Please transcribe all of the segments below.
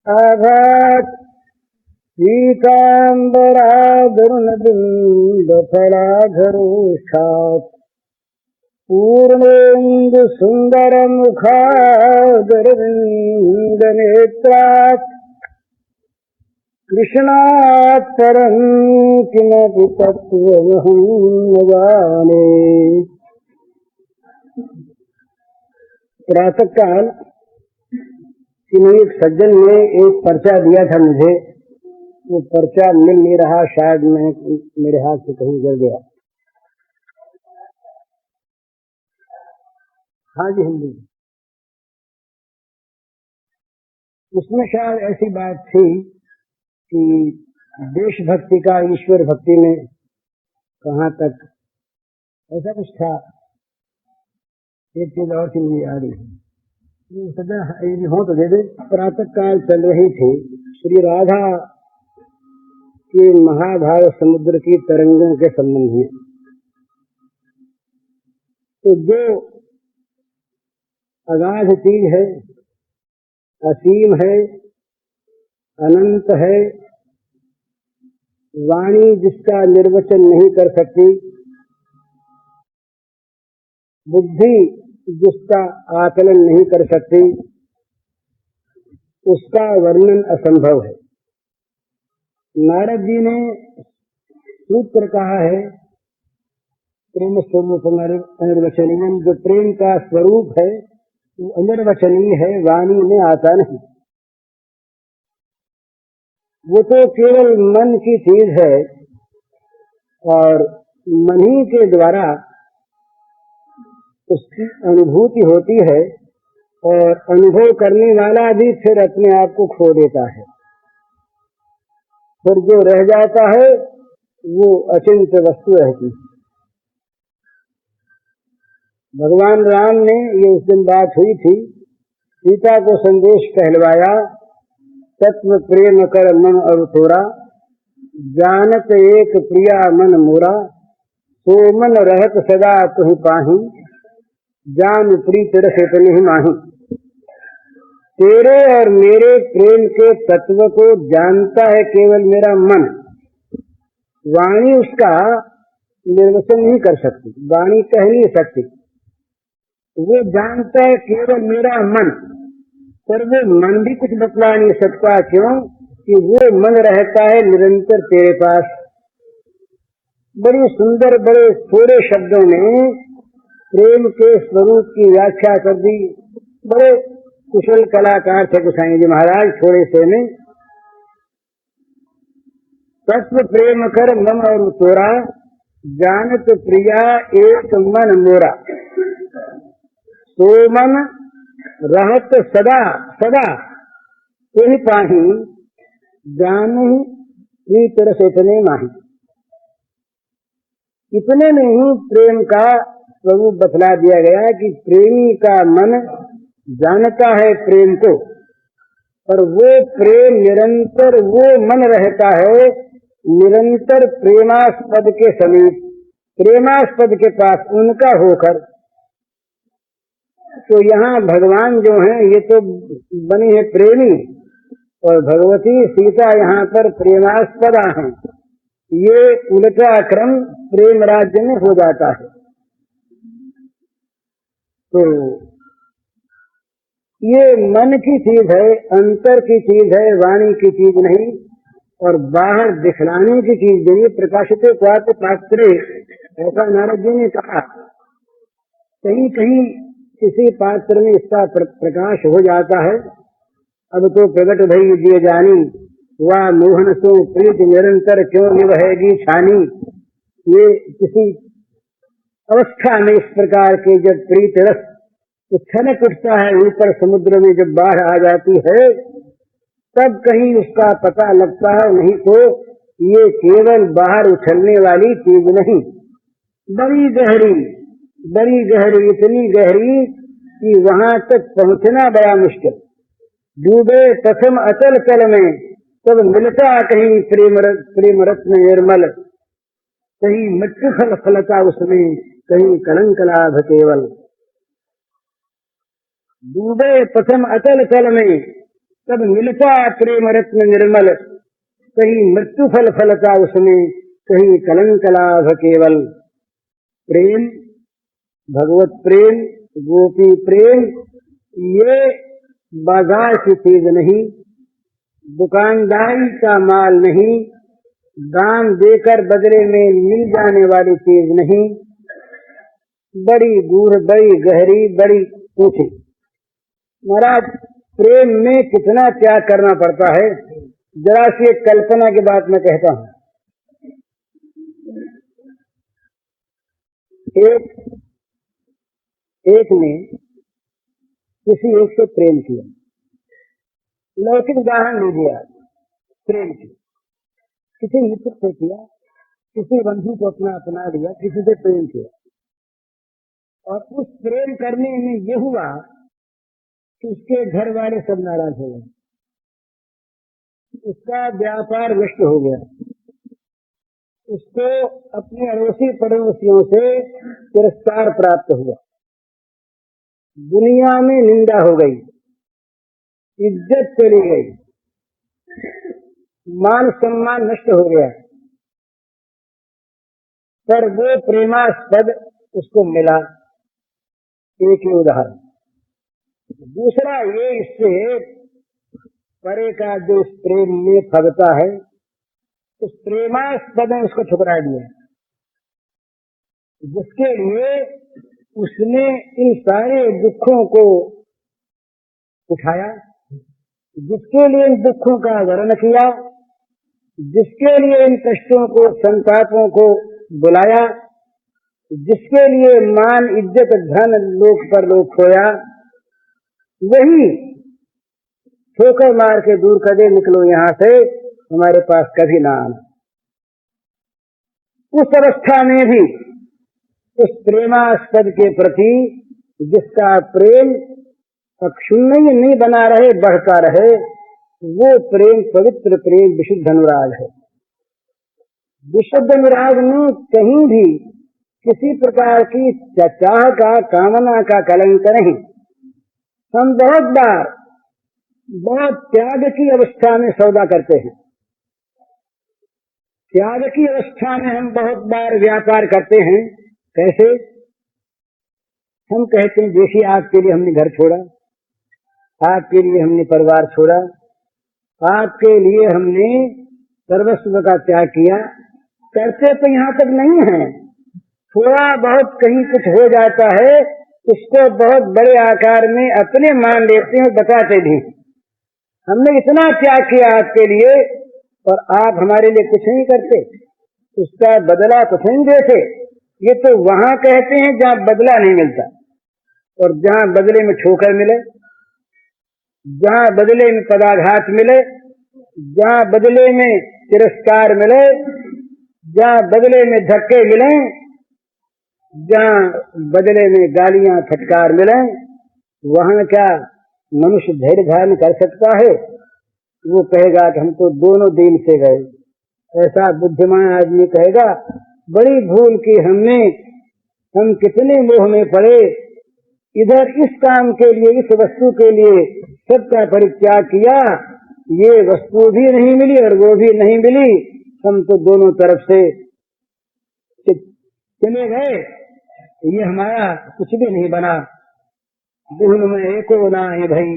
आघात पीताम्बराधरुणबिम्बफलाधरोष्ठात् पूर्णेन्दु सुन्दरमुखादरविन्दनेत्रात् कृष्णात् परं किमपि तत्त्वमहं न जाने। प्रातः काल एक सज्जन ने एक पर्चा दिया था मुझे, वो पर्चा मिल नहीं रहा, शायद मैं मेरे हाथ से कहीं गिर गया। हाँ जी, हिंदी। उसमें शायद ऐसी बात थी कि देशभक्ति का ईश्वर भक्ति में कहाँ तक, ऐसा कुछ था। एक चीज और सी मुझे आ रही है, सज्जन हो तो दे दे। प्रातः काल चल रही थी श्री राधा के महाभारत समुद्र की तरंगों के संबंध में। तो जो अगाध चीज है, असीम है, अनंत है, वाणी जिसका निर्वचन नहीं कर सकती, बुद्धि जिसका आकलन नहीं कर सकती, उसका वर्णन असंभव है। नारद जी ने सूत्र कहा है प्रेम स्वरूप अनिर्वचनीय, जो प्रेम का स्वरूप है वो अनिर्वचनीय है, वाणी में आता नहीं। वो तो केवल मन की चीज है और मन ही के द्वारा उसकी अनुभूति होती है, और अनुभव करने वाला भी फिर अपने आप को खो देता है। फिर जो रह जाता है वो अचिंत्य वस्तु रहती है। भगवान राम ने, ये उस दिन बात हुई थी, सीता को संदेश कहलवाया, तत्व प्रेम कर मन अवतोरा, जानत एक प्रिया मन मोरा, सो मन रहत सदा तुहि पाहि, जान प्रीत रस इतने माही। तेरे और मेरे प्रेम के तत्व को जानता है केवल मेरा मन, वाणी उसका निर्वचन नहीं कर सकती, वाणी कह नहीं सकती। वो जानता है केवल मेरा मन, पर वो मन भी कुछ बतला नहीं सकता। क्यों? कि वो मन रहता है निरंतर तेरे पास। बड़ी सुंदर, बड़े थोड़े शब्दों में प्रेम के स्वरूप की व्याख्या कर दी। बड़े कुशल कलाकार थे गोसाई जी महाराज, थोड़े से में। तत्व प्रेम कर मन और तोरा, जानत प्रिया एक मन मोरा, सो मन रहत सदा सदा तुहि पाहि, जानहि प्रीत रस इतने माही। इतने में ही प्रेम का स्वरूप बतला दिया गया कि प्रेमी का मन जानता है प्रेम को, पर वो प्रेम निरंतर, वो मन रहता है निरंतर प्रेमास्पद के समीप, प्रेमास्पद के पास उनका होकर। तो यहाँ भगवान जो हैं ये तो बनी है प्रेमी, और भगवती सीता यहाँ पर प्रेमास्पदा हैं। ये उल्टा क्रम प्रेम राज्य में हो जाता है। तो ये मन की चीज है, अंतर की चीज है, वाणी की चीज नहीं, और बाहर दिखलाने की चीज नहीं। प्रकाशित क्वात पात्रे, ऐसा नारद जी ने कहा। कहीं कहीं किसी पात्र में इसका प्रकाश हो जाता है। अब तो प्रगट भई दिए जानी, वह मोहन सो प्रीत निरंतर क्यों निवहेगी छानी। ये किसी अवस्था में इस प्रकार के जब प्रीत रस छनक उठता है ऊपर समुद्र में, जब बाढ़ आ जाती है तब कहीं उसका पता लगता है, नहीं तो ये केवल बाहर उछलने वाली चीज नहीं, बड़ी गहरी, बड़ी गहरी, इतनी गहरी कि वहां तक पहुंचना बड़ा मुश्किल। डूबे प्रथम अचल कल में, तब मिलता कहीं प्रेम रत्न निर्मल, कहीं मृत्यु फल फलता उसमें, कहीं कलंक लाभ केवल। डूबे प्रथम अचल कल में, तब मिलता प्रेम रत्न निर्मल, कहीं मृत्यु फल फलता उसमें, कहीं कलंक लाभ केवल। प्रेम, भगवत प्रेम, गोपी प्रेम, ये बाजार की चीज नहीं, दुकानदारी का माल नहीं, दाम देकर बदले में मिल जाने वाली चीज नहीं, बड़ी गूढ़, बड़ी गहरी, बड़ी ऊंची। महाराज, प्रेम में कितना त्याग करना पड़ता है, जरा सी एक कल्पना की बात मैं कहता हूं। एक ने किसी एक से प्रेम किया, लौकिक उदाहरण लीजिए आप, प्रेम की किसी मित्र से किया, किसी बंधु को अपना लिया, किसी से प्रेम किया, और उस प्रेम करने में ये हुआ कि उसके घर वाले सब नाराज हो गए, उसका व्यापार नष्ट हो गया, उसको अपने अड़ोसी पड़ोसियों से तिरस्कार प्राप्त हुआ, दुनिया में निंदा हो गई, इज्जत चली गई, मान सम्मान नष्ट हो गया, पर वो प्रेमास्पद उसको मिला। एक ही उदाहरण। दूसरा ये, इससे परे का जो उस प्रेम में फगता है, उस प्रेमास्पद ने उसको ठुकरा दिया, जिसके लिए उसने इन सारे दुखों को उठाया, जिसके लिए इन दुखों का वर्णन किया, जिसके लिए इन कष्टों को, संतापों को बुलाया, जिसके लिए मान, इज्जत, धन लोक पर लोग खोया, वही ठोकर मार के दूर कर दे, निकलो यहां से, हमारे पास कभी ना आना। उस अवस्था में भी उस प्रेमास्पद के प्रति जिसका प्रेम अक्षुण्ण नहीं बना रहे, बढ़ता रहे, वो प्रेम पवित्र प्रेम विशुद्ध अनुराग है। विशुद्ध अनुराग में कहीं भी किसी प्रकार की चाह का, कामना का कलंक नहीं। हम बहुत बार बहुत त्याग की अवस्था में सौदा करते हैं, त्याग की अवस्था में हम बहुत बार व्यापार करते हैं। कैसे? हम कहते हैं, देखिए आपके लिए हमने घर छोड़ा, आपके लिए हमने परिवार छोड़ा, आपके लिए हमने सर्वस्व का त्याग किया। करते तो यहाँ तक नहीं है, थोड़ा बहुत कहीं कुछ हो जाता है, उसको बहुत बड़े आकार में अपने मान लेते हैं, बताते भी हमने इतना त्याग किया आपके लिए, और आप हमारे लिए कुछ नहीं करते, उसका बदला कुछ नहीं देते। ये तो वहां कहते हैं जहां बदला नहीं मिलता, और जहां बदले में ठोकर मिले, जहां बदले में पदाघात मिले, जहां बदले में तिरस्कार मिले, जहां बदले में धक्के मिले, जहां बदले में गालियां फटकार मिले, वहां क्या मनुष्य धैर्य धारण कर सकता है? वो कहेगा कि हम तो दोनों दिन से गए। ऐसा बुद्धिमान आदमी कहेगा, बड़ी भूल की हमने, हम कितने मोह में पड़े, इधर इस काम के लिए, इस वस्तु के लिए सबका परित्याग किया, ये वस्तु भी नहीं मिली और वो भी नहीं मिली, हम तो दोनों तरफ से चले गए, ये हमारा कुछ भी नहीं बना। दुहन में एको ना है भाई,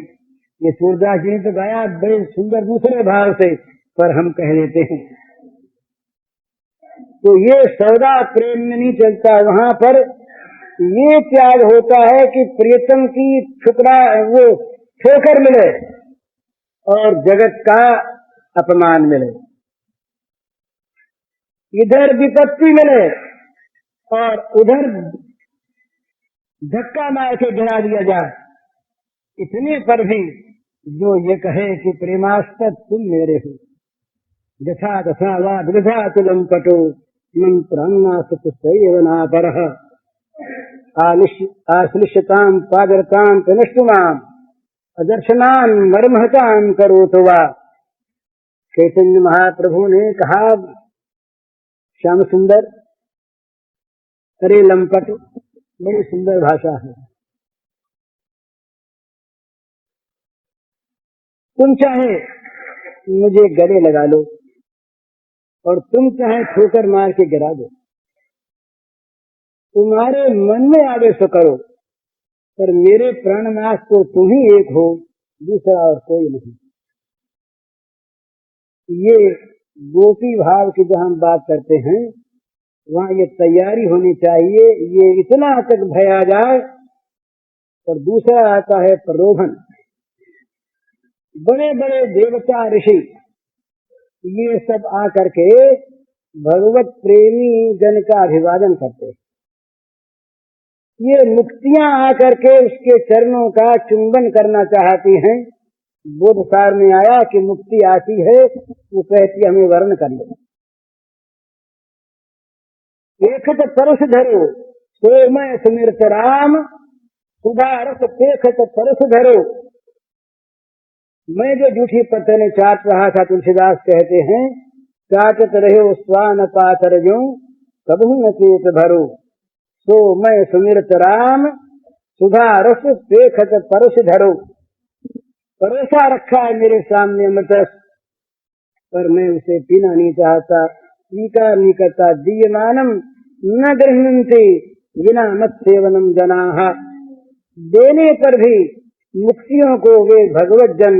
ये सूरदास जी ने तो गाया बड़े सुंदर दूसरे भाव से, पर हम कह देते हैं। तो ये सौदा प्रेम में नहीं चलता, वहां पर ये त्याग होता है कि प्रियतम की वो ठोकर मिले और जगत का अपमान मिले, इधर विपत्ति मिले और उधर धक्का मार के गिरा दिया जाए। इतने पर भी जो ये कहे कि प्रेमास्पद तुम मेरे हो, यथा तथा वा विधा तुलम पटो मंत्रान्ना परः आश्लिष्यताम पादरताम तनुष्टुमाम अदर्शनान मर्महताम करोतो वा। चैतन्य महाप्रभु ने कहा, श्याम सुंदर, अरे लंपट, बड़ी सुंदर भाषा है। तुम चाहे मुझे गले लगा लो और तुम चाहे ठोकर मार के गिरा दो, तुम्हारे मन में आवे सो करो, पर मेरे प्राणनाथ तो तुम ही एक हो, दूसरा और कोई नहीं। ये गोपी भाव की जब हम बात करते हैं वहाँ ये तैयारी होनी चाहिए, ये इतना तक भय आ जाए। और दूसरा आता है प्रलोभन। बड़े बड़े देवता ऋषि ये सब आकर के भगवत प्रेमी जन का अभिवादन करते हैं। ये मुक्तियां आकर के उसके चरणों का चुंबन करना चाहती हैं। बोधसार में आया कि मुक्ति आती है, वो कहती हमें वर्ण कर लो। पेखत परस धरो सोमय सुमिरत राम, सुधारस पेखत परस धरो। मैं जो जूठी पत्तने चाट रहा था, तुलसीदास कहते हैं, चाटत रहे स्वान पातर जो कबहू न पेट भरो। सो मैं सुमिरत राम, सुधारस पेखत परस धरो। परोसा रखा है मेरे सामने अमृतरस, पर मैं उसे पीना नहीं चाहता, स्वीकार नहीं करता। दीयमानम न गृह्णन्ति विना मत सेवनम जनाः। देने पर भी मुक्तियों को वे भगवत जन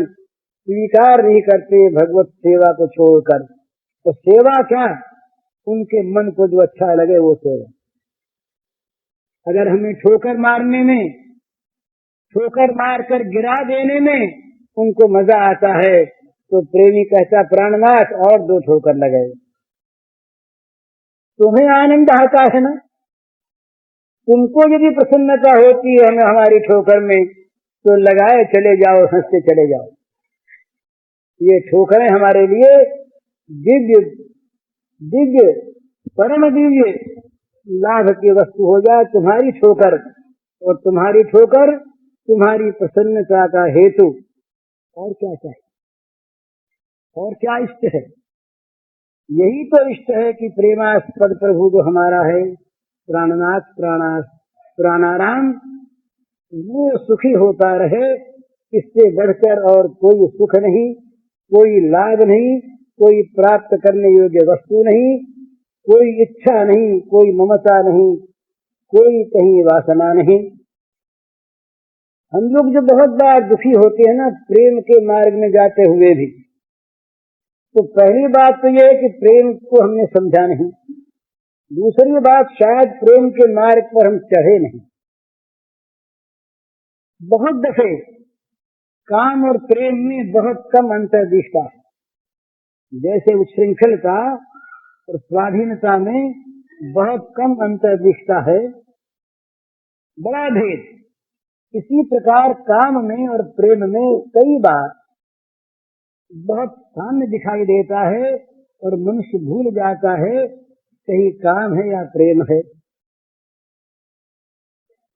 स्वीकार नहीं करते भगवत सेवा को छोड़कर। तो सेवा क्या, उनके मन को जो अच्छा लगे वो सेवा। अगर हमें ठोकर मारने में, ठोकर मारकर गिरा देने में उनको मजा आता है, तो प्रेमी कहता प्राणनाथ और 2 ठोकर लगे। तुम्हें आनंद आता है ना, तुमको यदि प्रसन्नता होती है हमें हमारी ठोकर में, तो लगाए चले जाओ, हंसते चले जाओ। ये ठोकरें हमारे लिए दिव्य दिव्य परम दिव्य लाभ की वस्तु हो जाए तुम्हारी ठोकर, और तुम्हारी ठोकर तुम्हारी प्रसन्नता का हेतु। और क्या चाहिए, और क्या इष्ट है? यही तो इष्ट है कि प्रेमास्पद प्रभु जो हमारा है, प्राणनाथ प्राणाराम, वो सुखी होता रहे। इससे बढ़कर और कोई सुख नहीं, कोई लाभ नहीं, कोई प्राप्त करने योग्य वस्तु नहीं, कोई इच्छा नहीं, कोई ममता नहीं, कोई कहीं वासना नहीं। हम लोग जो बहुत बार दुखी होते हैं ना प्रेम के मार्ग में जाते हुए भी, तो पहली बात तो यह है कि प्रेम को हमने समझा नहीं। दूसरी बात, शायद प्रेम के मार्ग पर हम चढ़े नहीं। बहुत दफे काम और प्रेम में बहुत कम अंतर दिखता है। जैसे उच्छृंखलता और स्वाधीनता में बहुत कम अंतर दिखता है, बड़ा भेद। इसी प्रकार काम में और प्रेम में कई बार बहुत साम्य दिखाई देता है, और मनुष्य भूल जाता है कहीं काम है या प्रेम है,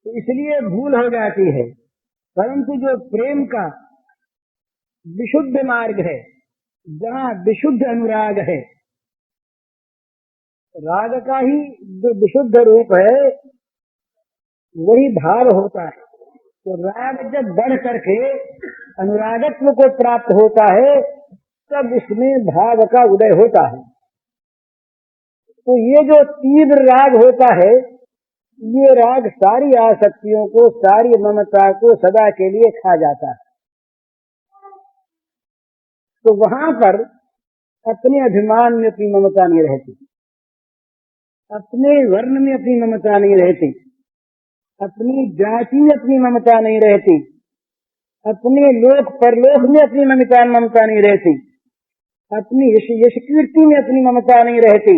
तो इसलिए भूल हो जाती है। परंतु जो प्रेम का विशुद्ध मार्ग है, जहाँ विशुद्ध अनुराग है, राग का ही जो विशुद्ध रूप है वही भाव होता है। तो राग जब बढ़ करके अनुरागत्व को प्राप्त होता है, तब उसमें भाव का उदय होता है। तो ये जो तीव्र राग होता है, ये राग सारी आसक्तियों को, सारी ममता को सदा के लिए खा जाता है। तो वहां पर अपने अभिमान में अपनी ममता नहीं रहती, अपने वर्ण में अपनी ममता नहीं रहती, अपनी जाति में अपनी ममता नहीं रहती, अपने लोक परलोक में अपनी ममता नहीं रहती, अपनी यश कीर्ति में अपनी ममता नहीं रहती।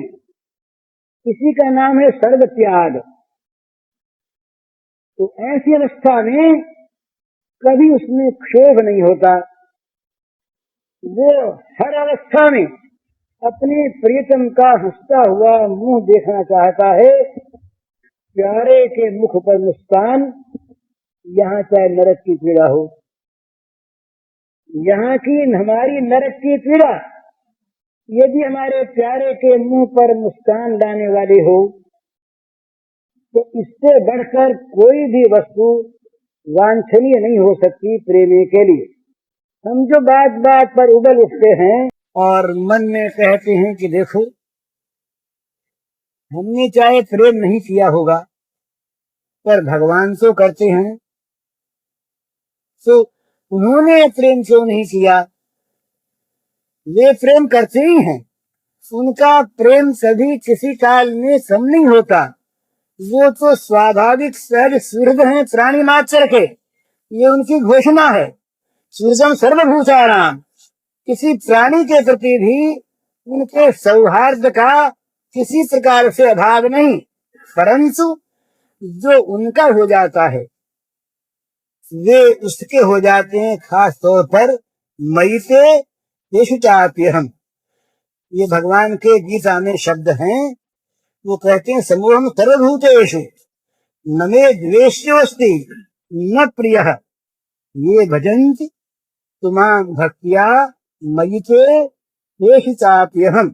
इसी का नाम है सर्व त्याग। तो ऐसी अवस्था में कभी उसमें क्षोभ नहीं होता। वो हर अवस्था में अपने प्रियतम का हंसता हुआ मुंह देखना चाहता है। प्यारे के मुख पर मुस्कान, यहाँ चाहे नरक की पीड़ा हो, यहाँ की हमारी नरक की पीड़ा यदि हमारे प्यारे के मुंह पर मुस्कान लाने वाली हो, तो इससे बढ़कर कोई भी वस्तु वांछनीय नहीं हो सकती प्रेमी के लिए। हम जो बात बात पर उबल उठते हैं और मन में कहते हैं कि देखो हमने चाहे प्रेम नहीं किया होगा पर भगवान तो करते हैं, तो उन्होंने प्रेम क्यों नहीं किया? वे प्रेम करते ही हैं। उनका प्रेम कभी किसी काल में कम नहीं होता। वो तो स्वाभाविक सहज सुहृद हैं प्राणी मात्र के, ये उनकी घोषणा है। सुहृदम सर्वभूतानाम, किसी प्राणी के प्रति भी उनके सौहार्द का किसी प्रकार से अभाव नहीं। परंतु जो उनका हो जाता है वे उसके हो जाते हैं खास तौर पर मयिते येषु चाप्यहम्। ये भगवान के गीता में शब्द हैं। वो कहते हैं समूहम सर्वभूतेषु न मे द्वेष्योऽस्ति न प्रियः ये भजन्ति तुमां भक्त्या मयिते येषु चाप्यहम्।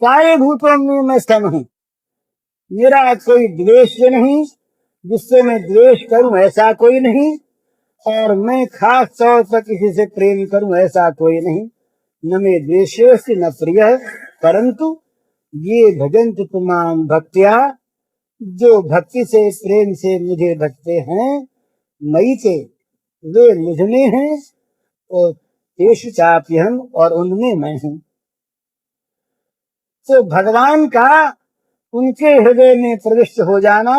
सारे भूतों में मैं सम हूँ, मेरा कोई द्वेष नहीं, जिससे मैं द्वेष करूं ऐसा कोई नहीं, और मैं खास तौर पर किसी से प्रेम करूं ऐसा कोई नहीं। न मे द्वेष्योऽस्ति न प्रियः, परंतु ये भजन्त तुमां भक्त्या, जो भक्ति से प्रेम से मुझे भजते हैं, मयि से वे मुझ में हैं, और तेषु चाप्यहम् और उनमें मैं हूँ। तो भगवान का उनके हृदय में प्रविष्ट हो जाना,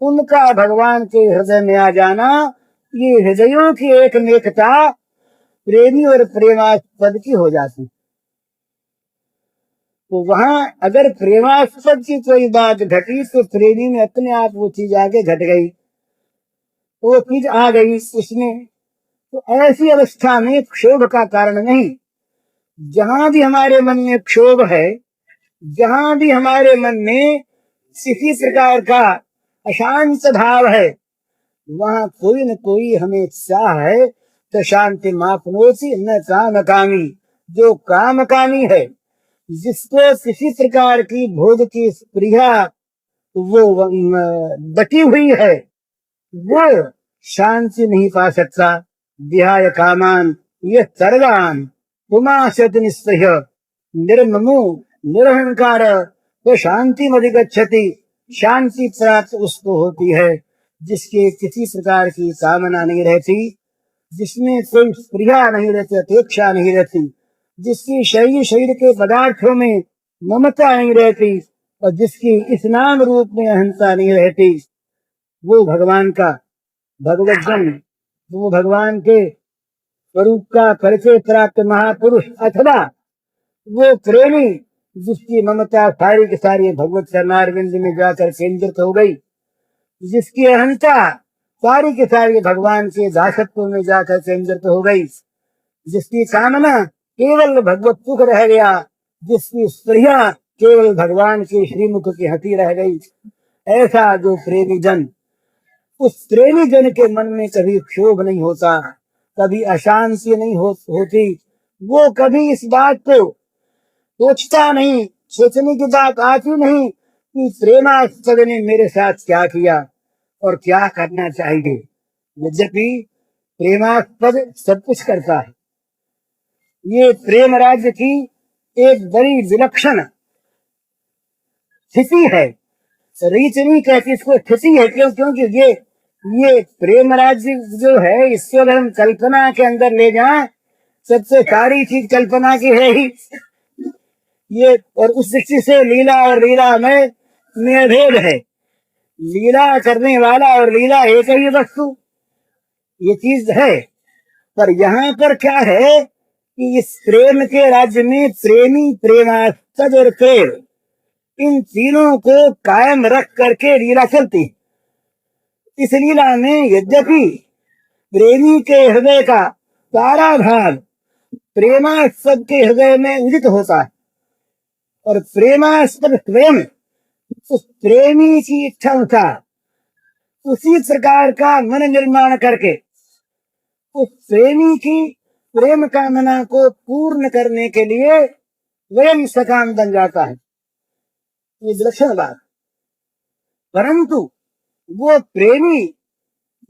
उनका भगवान के हृदय में आ जाना, ये हृदयों की एक नेकता प्रेमी और प्रेमास्पद की हो जाती। तो वहां अगर प्रेमास्पद की कोई बात घटी तो प्रेमी में अपने आप वो चीज आगे घट गई, वो चीज आ गई उसमें। तो ऐसी अवस्था में क्षोभ का कारण नहीं। जहां भी हमारे मन में क्षोभ है, जहां भी हमारे मन में किसी प्रकार का अशांत भाव है, वहां कोई न कोई हमें चाह है तो शांति मापनोसी न कामकामी। जो कामकामी है, जिसको किसी प्रकार की भोग की स्पृहा वो बटी हुई है, वो शांति नहीं पा सकता। विहाय कामान ये सर्वान पुमाशत निस्पृह निर्ममो निरहंकार तो शांति मधिगच्छति। शांति प्राप्त उसको होती है जिसके किसी प्रकार की कामना नहीं रहती, जिसमें कोई स्पृहा नहीं रहती, अपेक्षा नहीं रहती, जिसकी शरीर के पदार्थों में ममता नहीं रहती, और जिसकी इस नाम रूप में अहंता नहीं रहती, वो भगवान का भगवत जन, वो भगवान के स्वरूप का परिचय प्राप्त महापुरुष, अथवा वो प्रेमी जिसकी ममता सारी की सारी भगवत चरणारविंद में जाकर केंद्रित हो गई, जिसकी अहंता सारी की सारी भगवान के दासत्व में जाकर केंद्रित हो गई, जिसकी कामना केवल भगवत सुख रह गया, जिसकी स्पृहा केवल भगवान के श्रीमुख की हंसी रह गई, ऐसा जो प्रेमी जन, उस प्रेमी जन के मन में कभी क्षोभ नहीं होता, कभी अशांति नहीं होती। वो कभी इस बात को सोचता नहीं, सोचने की बात आती नहीं कि प्रेमास्पद ने मेरे साथ क्या किया और क्या करना चाहिए। यद्यपि प्रेमास्पद सब कुछ करता है। ये प्रेम राज्य की एक बड़ी विलक्षण स्थिति है। रीच नहीं कहती, इसको स्थिति है। क्योंकि ये प्रेम राज्य जो है, इसको अगर हम कल्पना के अंदर ले जाएं, सबसे सारी चीज कल्पना की है ही ये। और उस दृष्टि से लीला और लीला में भेद है। लीला करने वाला और लीला एक ही वस्तु, ये चीज है। पर यहाँ पर क्या है कि इस प्रेम के राज्य में प्रेमी, प्रेमास्पद और प्रेम, इन तीनों को कायम रख करके लीला चलती। इस लीला में यद्यपि प्रेमी के हृदय का सारा भाव प्रेमास्पद के हृदय में उदित होता है, और प्रेमास्पद स्वयं उस प्रेमी की इच्छा अनुसार उसी प्रकार का मन निर्माण करके उस प्रेमी की प्रेम कामना को पूर्ण करने के लिए स्वयं सकाम बन जाता है। ये विलक्षण बात। परंतु वो प्रेमी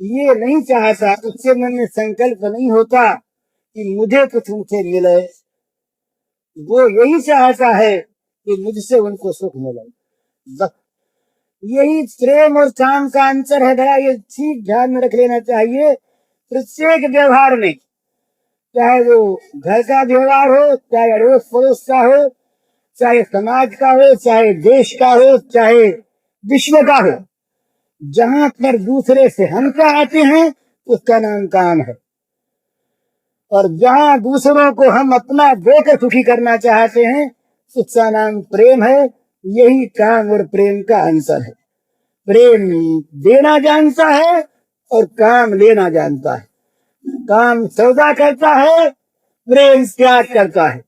ये नहीं चाहता, उसके मन में संकल्प नहीं होता कि मुझे कुछ उनसे मिले, वो यही चाहता है कि मुझसे उनको सुख मिले। बस यही प्रेम और काम का अंतर है। बड़ा ये ठीक ध्यान में रख लेना चाहिए प्रत्येक व्यवहार में, चाहे वो घर का व्यवहार हो, चाहे अड़ोस पड़ोस का हो, चाहे समाज का हो, चाहे देश का हो, चाहे विश्व का हो। जहां पर दूसरे से हम चाहते हैं उसका नाम काम है, और जहां दूसरों को हम अपना देकर सुखी करना चाहते हैं उसका नाम प्रेम है। यही काम और प्रेम का अंतर है। प्रेम देना जानता है और काम लेना जानता है। काम सौदा करता है, प्रेम त्याग करता है।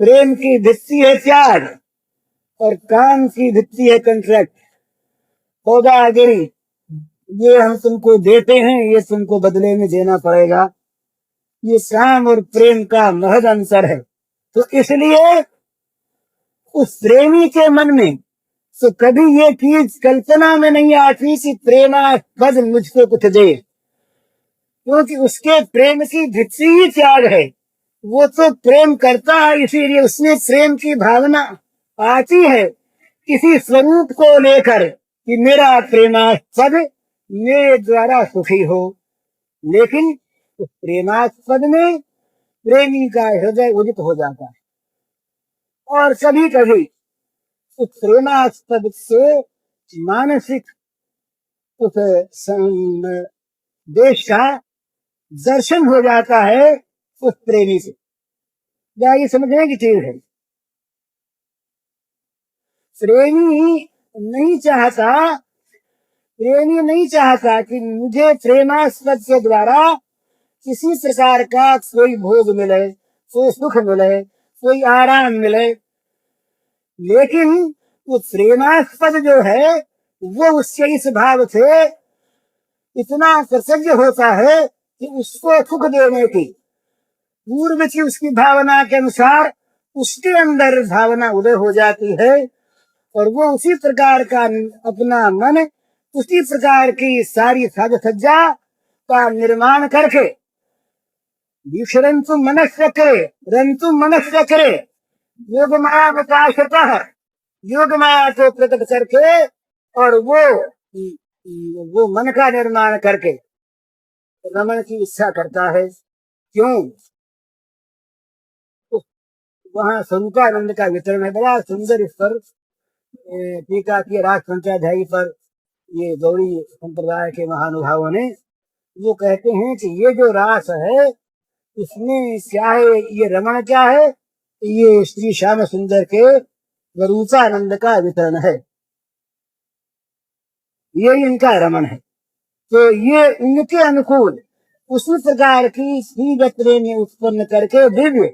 प्रेम की भित्ति है त्याग और काम की भित्ति है कंट्रैक्ट, सौदागिरी। ये हम तुमको देते हैं, ये तुमको बदले में देना पड़ेगा। ये काम और प्रेम का महद अंतर है। तो इसलिए उस प्रेमी के मन में तो कभी ये चीज कल्पना में नहीं आती कि प्रेमास्पद मुझको कुछ दे, क्योंकि उसके प्रेम की भित्ति ही त्याग है। वो तो प्रेम करता है, इसीलिए उसमें प्रेम की भावना आती है किसी स्वरूप को लेकर कि मेरा प्रेमास्पद मेरे द्वारा सुखी हो। लेकिन उस प्रेमास्पद में प्रेमी का हृदय उदित हो जाता है, और कभी कभी उस प्रेमास्पद से मानसिक उस देश का दर्शन हो जाता है उस प्रेमी से। क्या ये समझने की चीज है? प्रेमी नहीं चाहता कि मुझे प्रेमास्पद के द्वारा किसी प्रकार का कोई भोग मिले, कोई सुख मिले, कोई आराम मिले। लेकिन वो प्रेमास्पद जो है वो उसके इस भाव से इतना कृतज्ञ होता है कि उसको सुख देने की पूर्व की उसकी भावना के अनुसार उसके अंदर भावना उदय हो जाती है, और वो उसी प्रकार का अपना मन, उसी प्रकार की सारी साज सज्जा का निर्माण करके विक्षरन्तु मनश्चक्रे रन्तु मनश्चक्रे योग माया प्रकाशतः, योग माया को प्रकट करके और वो मन का निर्माण करके रमण की इच्छा करता है। क्यों? वहां स्वरूपानंद का वितरण है। बड़ा सुंदर इस पर टीका की राज पंचाध्यायी पर ये गौड़ी संप्रदाय के महानुभावों ने, वो कहते हैं कि ये जो रास है इसमें क्या है, ये रमण क्या है, ये श्री श्याम सुंदर के स्वरूपानंद का वितरण है, ये इनका रमण है। तो ये इनके अनुकूल उसी प्रकार की श्री ने उत्पन्न करके दिव्य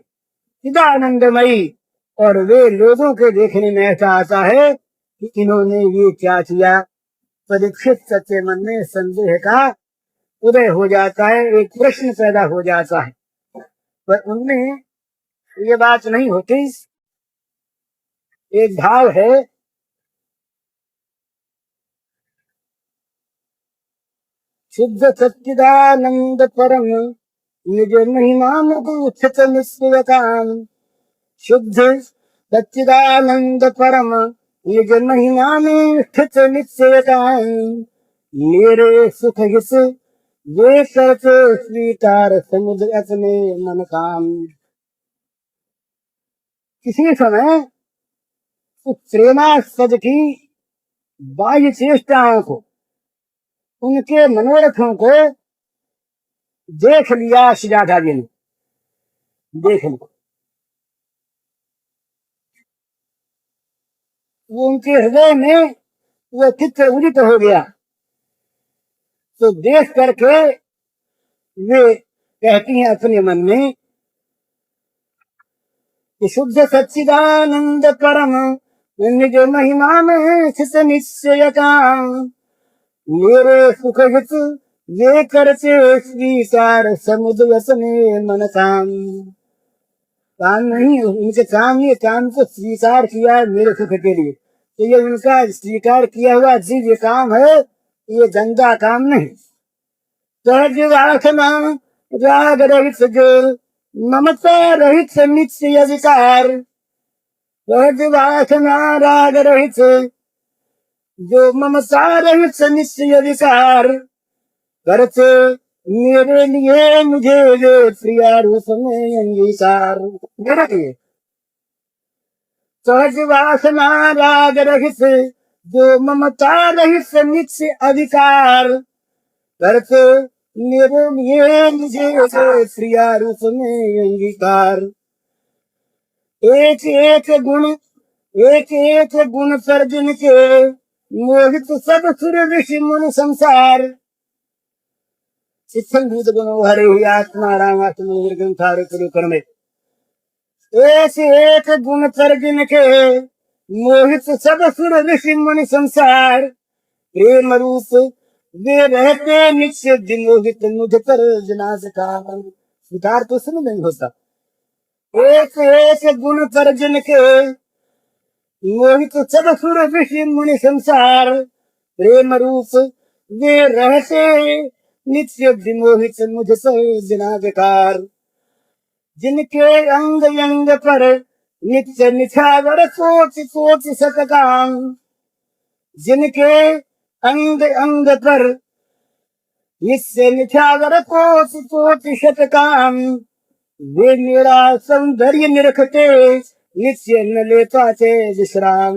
चिदानंदमयी, और वे लोगों के देखने में ऐसा आता है कि इन्होंने ये क्या किया। परीक्षित सच्चे मन में संदेह का उदय हो जाता है, एक प्रश्न पैदा हो जाता है, पर उनमें ये बात नहीं होती। एक भाव है, शुद्ध सच्चिदानंद परम निज महिमा में स्थित निश्चयताम। शुद्ध सच्चिदानंद परम निज महिमा में स्थित निश्चयताम। मेरे सुख हित वे करते स्वीकार समुद्र अपने मन काम। किसी समय उस प्रेमास्पद की बाह्य चेष्टाओं को, उनके मनोरथों को देख लिया सुजाता जी ने, देख लिया। वो उनके हृदय में वो चित्र उदित हो गया। तो देख करके वे कहती हैं अपने मन में कि शुद्ध सच्चिदानंद परम निज महिमा में स्थित निश्चयता। मेरे सुख हित ये करते स्वीकार समुद्र अपने मन काम। काम नहीं, उनके काम, ये काम को स्वीकार किया है मेरे सुख के लिए, तो ये उनका स्वीकार किया हुआ दिव्य काम है, ये गंदा काम नहीं। सहज वासना राग रहित जो ममता रहित नित्य विकार, सहज वासना राग रहित जो ममता रहित नित्य विकार, करते मेरे लिए मुझे जो प्रिया रूप में अंगीकार। मेरे लिए सहज वासना राग रहित जो ममता रहित नित्य अधिकार, करते मेरे लिए मुझे जो प्रिया रूप में अंगीकार। एक एक गुण पर जिनके मोहित सब सुर ऋषि मुनि संसार, शिक्षण भूत गुणो हरे ही आत्मा रामात्म ग्रंथारे कर्मे। एक गुण पर जिनके मोहित सब सुर ऋषि मुनि संसार, प्रेम रूप वे रहते नित्य विमोहित मुझ पर जनाधिकार। विकार तो उसमें नहीं होता। एक गुण पर जिनके मोहित सब सुर ऋषि मुनि संसार, प्रेम रूप वे रहते नित्य विमोहित मुझ पर जनाधिकार। जिनके अंग अंग पर नित्य निछावर सोच सोच शतकाम, जिनके अंग अंग पर नित्य निछावर कोच कोच शतकाम, वे मेरा सौंदर्य निरखते नित्य न ले पाते विश्राम।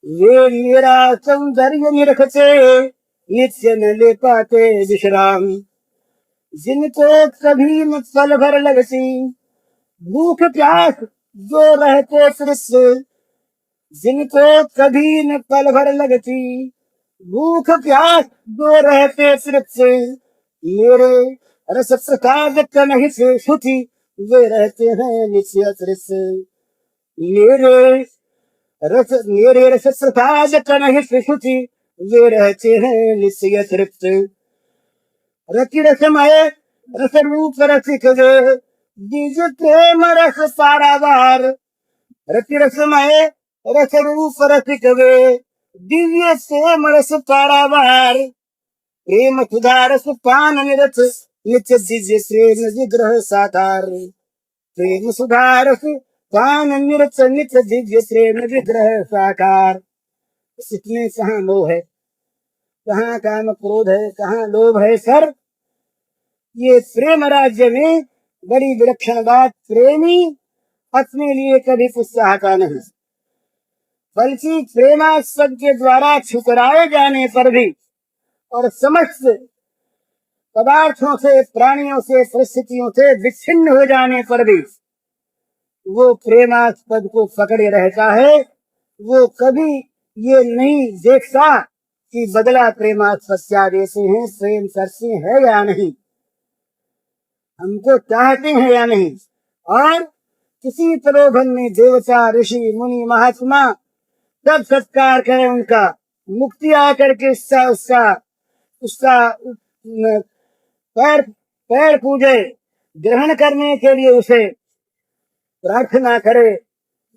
वे मेरा सौंदर्य निरखते नित्य न ले पाते विश्राम। जिनको कभी न पल भर लगती भूख प्यास जो रहते तृष्ण, जिनको कभी न पल भर लगती भूख प्यास जो रहते तृष्ण, मेरे रस प्रसाद कनहित शुचि वे रहते हैं नित्य तृष्ण। मेरे रस प्रसाद कनहित शुचि वे रहते हैं नित्य तृप्त। रति रसमय रस रूप रसिक वे बीज प्रेम रस पारावार। रति रसमय रस रूप रसिक वे दिव्य प्रेम रस पारावार। प्रेम सुधा रस पान निरत नित्य दिव्य प्रेम विग्रह साकार। प्रेम सुधा रस पान निरत नित्य दिव्य प्रेम विग्रह साकार। इसमें कहाँ मोह है, कहाँ काम क्रोध है, कहाँ लोभ है सर। ये प्रेम राज्य में बड़ी विलक्षण बात, प्रेमी अपने लिए कभी कुछ चाहता नहीं, बल्कि प्रेमास्पद के द्वारा ठुकराए जाने पर भी और समस्त पदार्थों से प्राणियों से परिस्थितियों से विच्छिन्न हो जाने पर भी वो प्रेमास्पद को पकड़े रहता है। वो कभी ये नहीं देखता कि बदला प्रेमास्पद क्या देते हैं, प्रेम करते हैं या नहीं, हमको चाहते हैं या नहीं। और किसी प्रलोभन में देवता ऋषि मुनि महात्मा सब सत्कार करें उनका, मुक्ति आकर के उसका पैर पूजे, ग्रहण करने के लिए उसे प्रार्थना करे,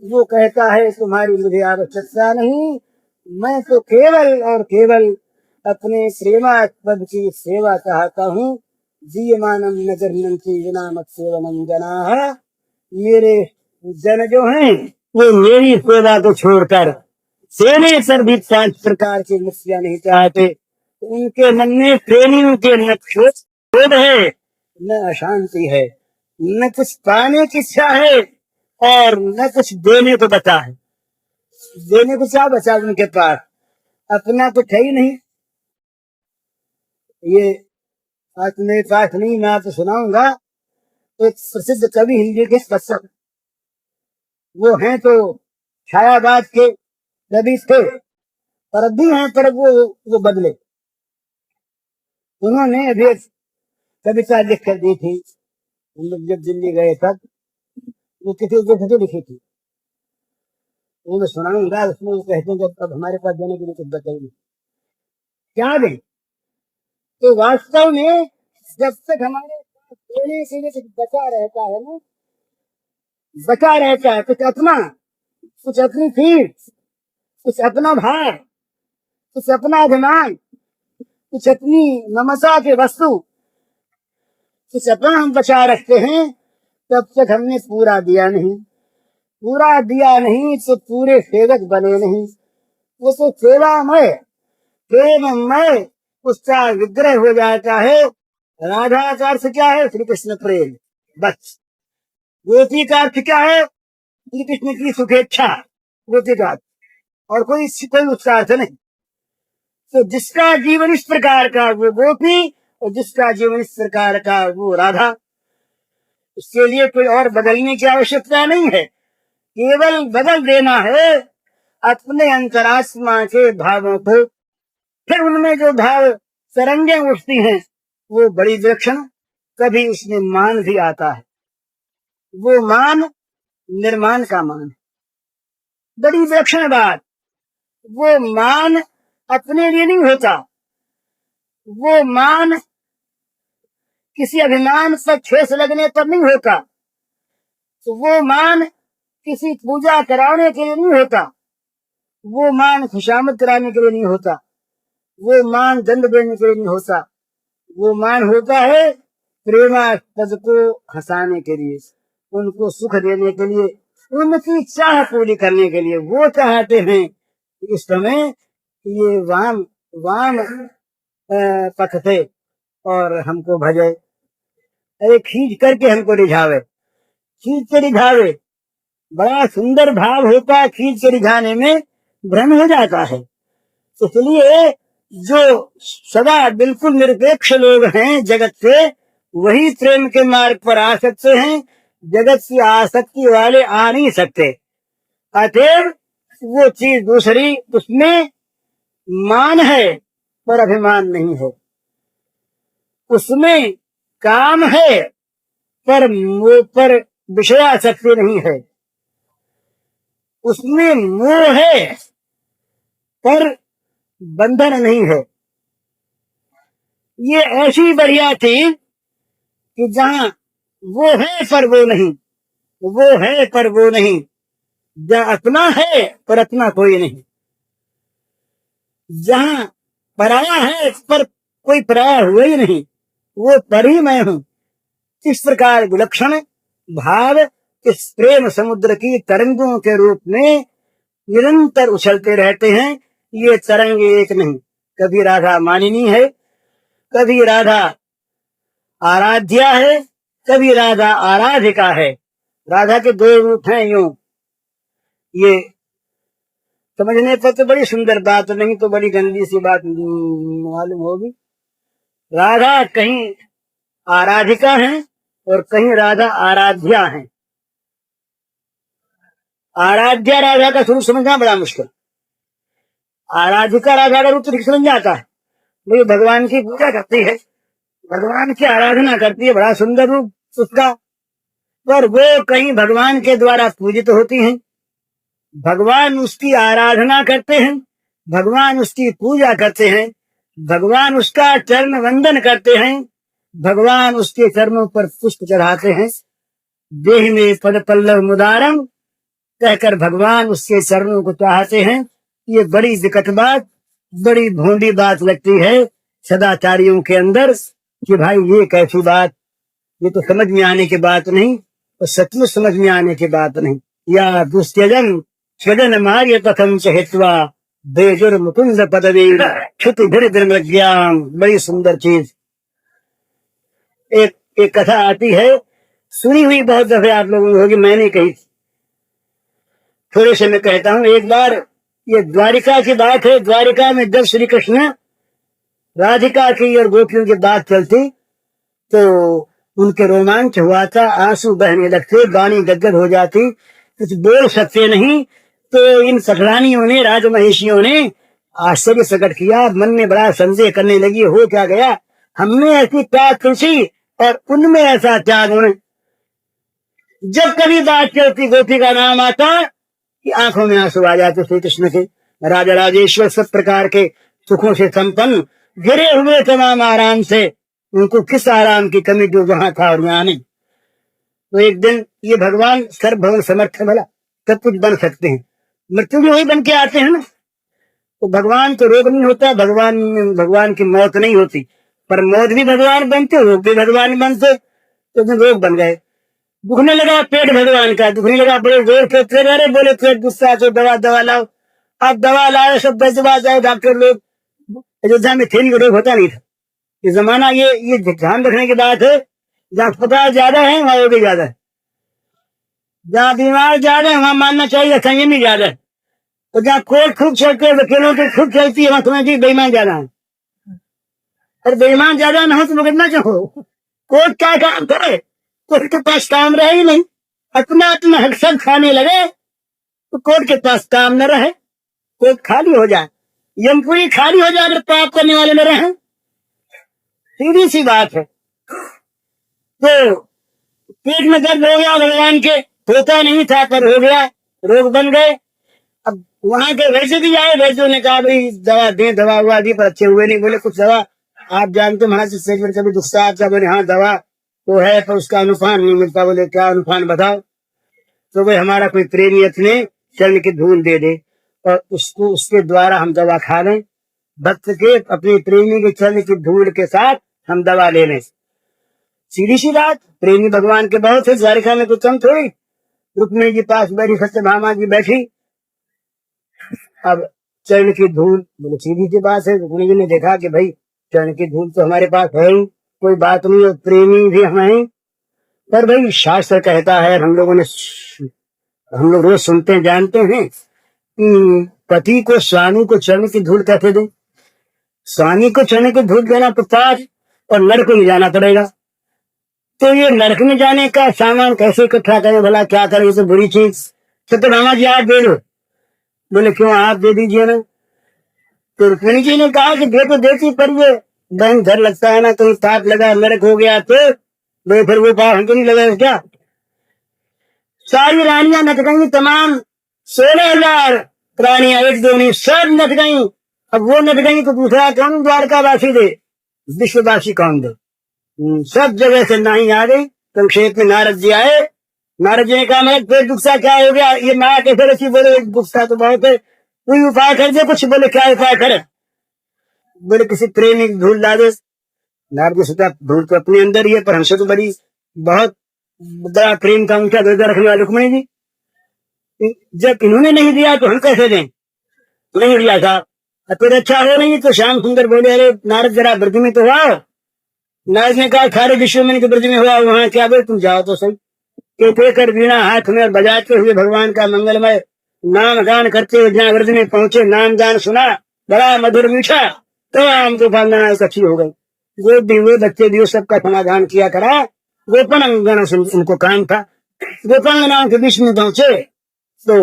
वो कहता है तुम्हारी मुझे आवश्यकता नहीं, मैं तो केवल और केवल अपने प्रेमास्पद की सेवा चाहता हूँ। जीयमानम नगर नंती विनामक सेवनम जना। मेरे जन जो हैं वो मेरी सेवा को छोड़कर सेने पर भी 5 प्रकार की मुक्तियां नहीं चाहते। उनके मन में प्रेमियों के न क्रोध है न अशांति है, न कुछ पाने की इच्छा है और न कुछ देने को बचा है। देने को क्या बचा उनके पास, अपना कुछ है ही नहीं। ये आज मेरे पास नहीं, मैं आपको सुनाऊंगा। एक प्रसिद्ध कवि हिंदी के पुस्तक, वो हैं तो छायावाद के कवि थे, पर भी हैं, पर वो बदले। उन्होंने अभी कविता लिख कर दी थी, हम लोग जब दिल्ली गए तब, वो किसी उद्देश्य से लिखी थी, वो मैं सुनाऊंगा। उसमें वो कहते हैं जब तब हमारे पास देने के लिए कुछ बचेगी क्या दें। तो वास्तव में जब तक हमारे पास देने के लिए कुछ बचा रहता है ना, बचा रहता है कुछ अपना, कुछ अपनी चीज, कुछ अपना भार, कुछ अपना अभिमान, कुछ अपनी ममता के वस्तु कुछ अपना हम बचा रखते हैं, तब तक हमने पूरा दिया नहीं। पूरा दिया नहीं तो पूरे सेवक बने नहीं। वो तो सेवामय प्रेममय उसका विग्रह हो जाता है। राधा का अर्थ क्या है? श्री कृष्ण प्रेम, बस। गोपी का अर्थ क्या है? श्री कृष्ण की सुखेच्छा, गोपी का अर्थ, और कोई उसका अर्थ नहीं। तो जिसका जीवन इस प्रकार का वो गोपी, और जिसका जीवन इस प्रकार का वो राधा। इसके लिए कोई और बदलने की आवश्यकता नहीं है, केवल बदल देना है अपने अंतरात्मा के भावों को। फिर उनमें जो भाव तरंगे उठती हैं वो बड़ी विलक्षण। कभी उसमें मान भी आता है, वो मान निर्माण का मान, बड़ी विलक्षण बात। वो मान अपने लिए नहीं होता, वो मान किसी अभिमान पर ठेस लगने पर नहीं होता, तो वो मान किसी पूजा कराने के लिए नहीं होता, वो मान खुशामद कराने के लिए नहीं होता, वो मान दंड देने के लिए नहीं होता। वो मान होता है प्रेमास्पद को हंसाने के लिए, उनको सुख देने के लिए, उनकी चाह पूरी करने के लिए। वो चाहते हैं इस समय ये वाम वाम पथ थे और हमको भजे, अरे खींच करके हमको रिझावे, खींच के रिझावे। बड़ा सुंदर भाव होता है, खींच के रिझाने में भ्रम हो जाता है। इसलिए जो सदा बिल्कुल निरपेक्ष लोग हैं जगत से, वही प्रेम के मार्ग पर आ सकते हैं। जगत की आसक्ति वाले आ नहीं सकते। अतएव वो चीज दूसरी, उसमें मान है पर अभिमान नहीं है, उसमें काम है पर विषयासक्ति नहीं है, उसमें मोह है पर बंधन नहीं है। ये ऐसी बढ़िया चीज कि जहां वो है पर वो नहीं, वो है पर वो नहीं, जहां अपना है पर अपना कोई नहीं, जहां पराया है पर कोई पराया हुआ ही नहीं, वो पर ही मैं हूं। इस प्रकार विलक्षण भाव इस प्रेम समुद्र की तरंगों के रूप में निरंतर उछलते रहते हैं। ये तरंग एक नहीं, कभी राधा मानिनी है, कभी राधा आराध्या है, कभी राधा आराधिका है। राधा के दो रूप हैं। यूं ये समझने पर तो बड़ी सुंदर बात, नहीं तो बड़ी गंदी सी बात मालूम होगी। राधा कहीं आराधिका है और कहीं राधा आराध्या है। आराध्या राधा का स्वरूप समझना बड़ा मुश्किल, आराधिका राधा का रूप तो ठीक समझ जाता है। वो भगवान की पूजा करती है, भगवान की आराधना करती है, बड़ा सुंदर रूप उसका, पर वो कहीं भगवान के द्वारा पूजित होती हैं, भगवान उसकी आराधना करते हैं, भगवान उसकी पूजा करते हैं, भगवान उसका चरण वंदन करते हैं, भगवान उसके चरणों पर पुष्प चढ़ाते हैं। देह में पद पल्लव मुदारम कहकर भगवान उसके चरणों को चाहते हैं। ये बड़ी विकट बात, बड़ी भोंडी बात लगती है सदाचारियों के अंदर कि भाई ये कैसी बात, ये तो समझ में आने की बात नहीं, और सचमुच समझ में आने की बात नहीं। या दुस्त्यजन स्वजन मार्य कथम चहित्वा बेजुर मुकुंद पदवी क्षुति धीर ज्ञान। बड़ी सुंदर चीज। एक कथा आती है, सुनी हुई बहुत दफे आप लोगों ने होगी, मैंने कही, थोड़े से मैं कहता हूँ। एक बार ये द्वारिका की बात है। द्वारिका में जब श्री कृष्ण राधिका की और गोपियों की बात चलती तो उनके रोमांच हुआ था, आंसू बहने लगते, वाणी गदगद हो जाती, कुछ बोल सकते नहीं। तो इन सखरानियों ने, राजमहिषियों ने आश्चर्य प्रकट किया, मन में बड़ा संदेह करने लगी, हो क्या गया, हमने ऐसी क्या तुलसी और उनमें ऐसा क्या गुण। जब कभी बात चलती गोपी का नाम आता कि आंखों में आंसू आ जाते श्री कृष्ण के। राजा राजेश्वर सब प्रकार के सुखों से संपन्न, गिरे हुए तमाम आराम से, उनको किस आराम की कमी जो वहां था और यहाँ नहीं। तो एक दिन ये भगवान सर्वभवन समर्थ भला सब कुछ बन सकते हैं, मृत्यु भी वही बन के आते हैं ना। तो भगवान तो रोग नहीं होता, भगवान की मौत नहीं होती, पर मौत भी भगवान बनते, रोग भी भगवान बनते। तो रोग बन गए। दुखने लगा पेट भगवान का, दुखने लगा, बड़े जोर से फिर अरे बोले पेट गुस्सा तो दवा दवा लाओ। अब दवा लाए, सब बजवा जाए डॉक्टर लोग। अयोध्या में थेली का रोग होता नहीं था। ये जमाना ये ध्यान रखने की बात है, जहाँ अस्पताल ज्यादा है वहां रोगी ज्यादा है, जहाँ बीमार ज्यादा है वहां मानना चाहिए संयमी ज्यादा है, तो जहाँ कोर्ट खूब चलते हैं, वकीलों की खूब चलती है, वहां समझिए बेईमान ज्यादा है। और बेईमान ज्यादा ना हो तो मुकदमा क्यों हो? कोर्ट क्या काम करे? कोर्ट के पास काम रहे ही नहीं, अपना अपना हक सब खाने लगे तो कोर्ट के पास काम न रहे, कोर्ट खाली हो जाए, यमपुरी खाली हो जाए, अगर पाप करने वाले न रहे। सीधी सी बात है। तो पेट में दर्द हो गया भगवान के, होता नहीं था पर हो गया, रोग बन गए। अब वहां के वैसे भी आए, वैसे ने कहा भाई दवा दे, दवा हुआ दी पर अच्छे हुए नहीं। बोले कुछ दवा आप जानते महाराज स्टेज पर कभी गुस्सा आता? बोले हाँ दवा तो है पर उसका अनुपान नहीं मिलता। बोले क्या अनुपान बताओ? तो भाई हमारा कोई प्रेमी अपने चरण की धूल दे दे और उसको उसके द्वारा हम दवा खा लें, भक्त के अपने प्रेमी के चरण की धूल के साथ हम दवा ले लें। सीधी सी बात, प्रेमी भगवान के बहुत है, द्वारिका में कुछ कम थोड़ी। रुक्मिणी जी पास बैठी, सत्यभामा जी बैठी, अब चरण की धूल, बोले सीधी सी बात है। रुक्मिणी जी ने देखा कि भाई चरण की धूल तो हमारे पास है ही, कोई बात नहीं, और प्रेमी भी हम हैं, पर भाई शास्त्र कहता है, हम लोग रोज सुनते हैं जानते हैं कि पति को स्वामी को चरण की धूल कैसे दे? स्वामी को चरण की धूल देना तो पास और नरक में जाना पड़ेगा। तो ये नरक में जाने का सामान कैसे इकट्ठा करें? भला क्या करें? ये तो बुरी चीज। सत्यभामा जी आप दे दो। बोले क्यों आप दे दीजिए ना। तो रुक्मिणी जी ने कहा कि दे तो देती, पर ये बहन घर लगता है ना, कहीं ताप लगा नरक हो गया तो फिर वो पाप हमको नहीं लगा क्या? सारी रानियां नच गई, तमाम 16,000 रानियां, एक दो नहीं, सब नच गई। अब वो नच गई तो दूसरा कौन द्वारकावासी दे, विश्ववासी कौन दे? सब जगह से नहीं आ गई। संक्षेप में नारद जी आए। नारद जी ने कहा मेरे पेट गुस्सा क्या हो गया? ये माँ कैसे रखी? बोले गुस्सा तो बहुत है, कोई उपाय कर दे कुछ। बोले क्या उपाय करे? बोले किसी प्रेमी की धूल ला दे। नारद जी सोचा धूल तो अपने अंदर ही है, पर हमसे तो बड़ी बहुत बड़ा प्रेम का उनका दर्जा रखने वाले रुक्मिणी जी, जब इन्होंने नहीं दिया तो हम कैसे दें? नहीं दिया था। फिर अच्छा हो नहीं तो श्याम सुंदर बोले अरे नारद जरा ब्रज में तो हुआ। नारद ने कहा सारे विश्व में ब्रज में हुआ, वहां क्या? बोले तुम जाओ तो सही। के कर बिना हाथ में और बजाते हुए भगवान का मंगलमय नाम गान करते हुए जहाँ ब्रज में पहुंचे, नाम गान सुना, बड़ा मधुर मीठा, तो आम तो वंदना इकट्ठी हो गई। वो भी हुए, बच्चे भी, सबका समाधान किया करा। गोपांगना से उनको काम था। गोपांगनाओं के बीच में पहुंचे तो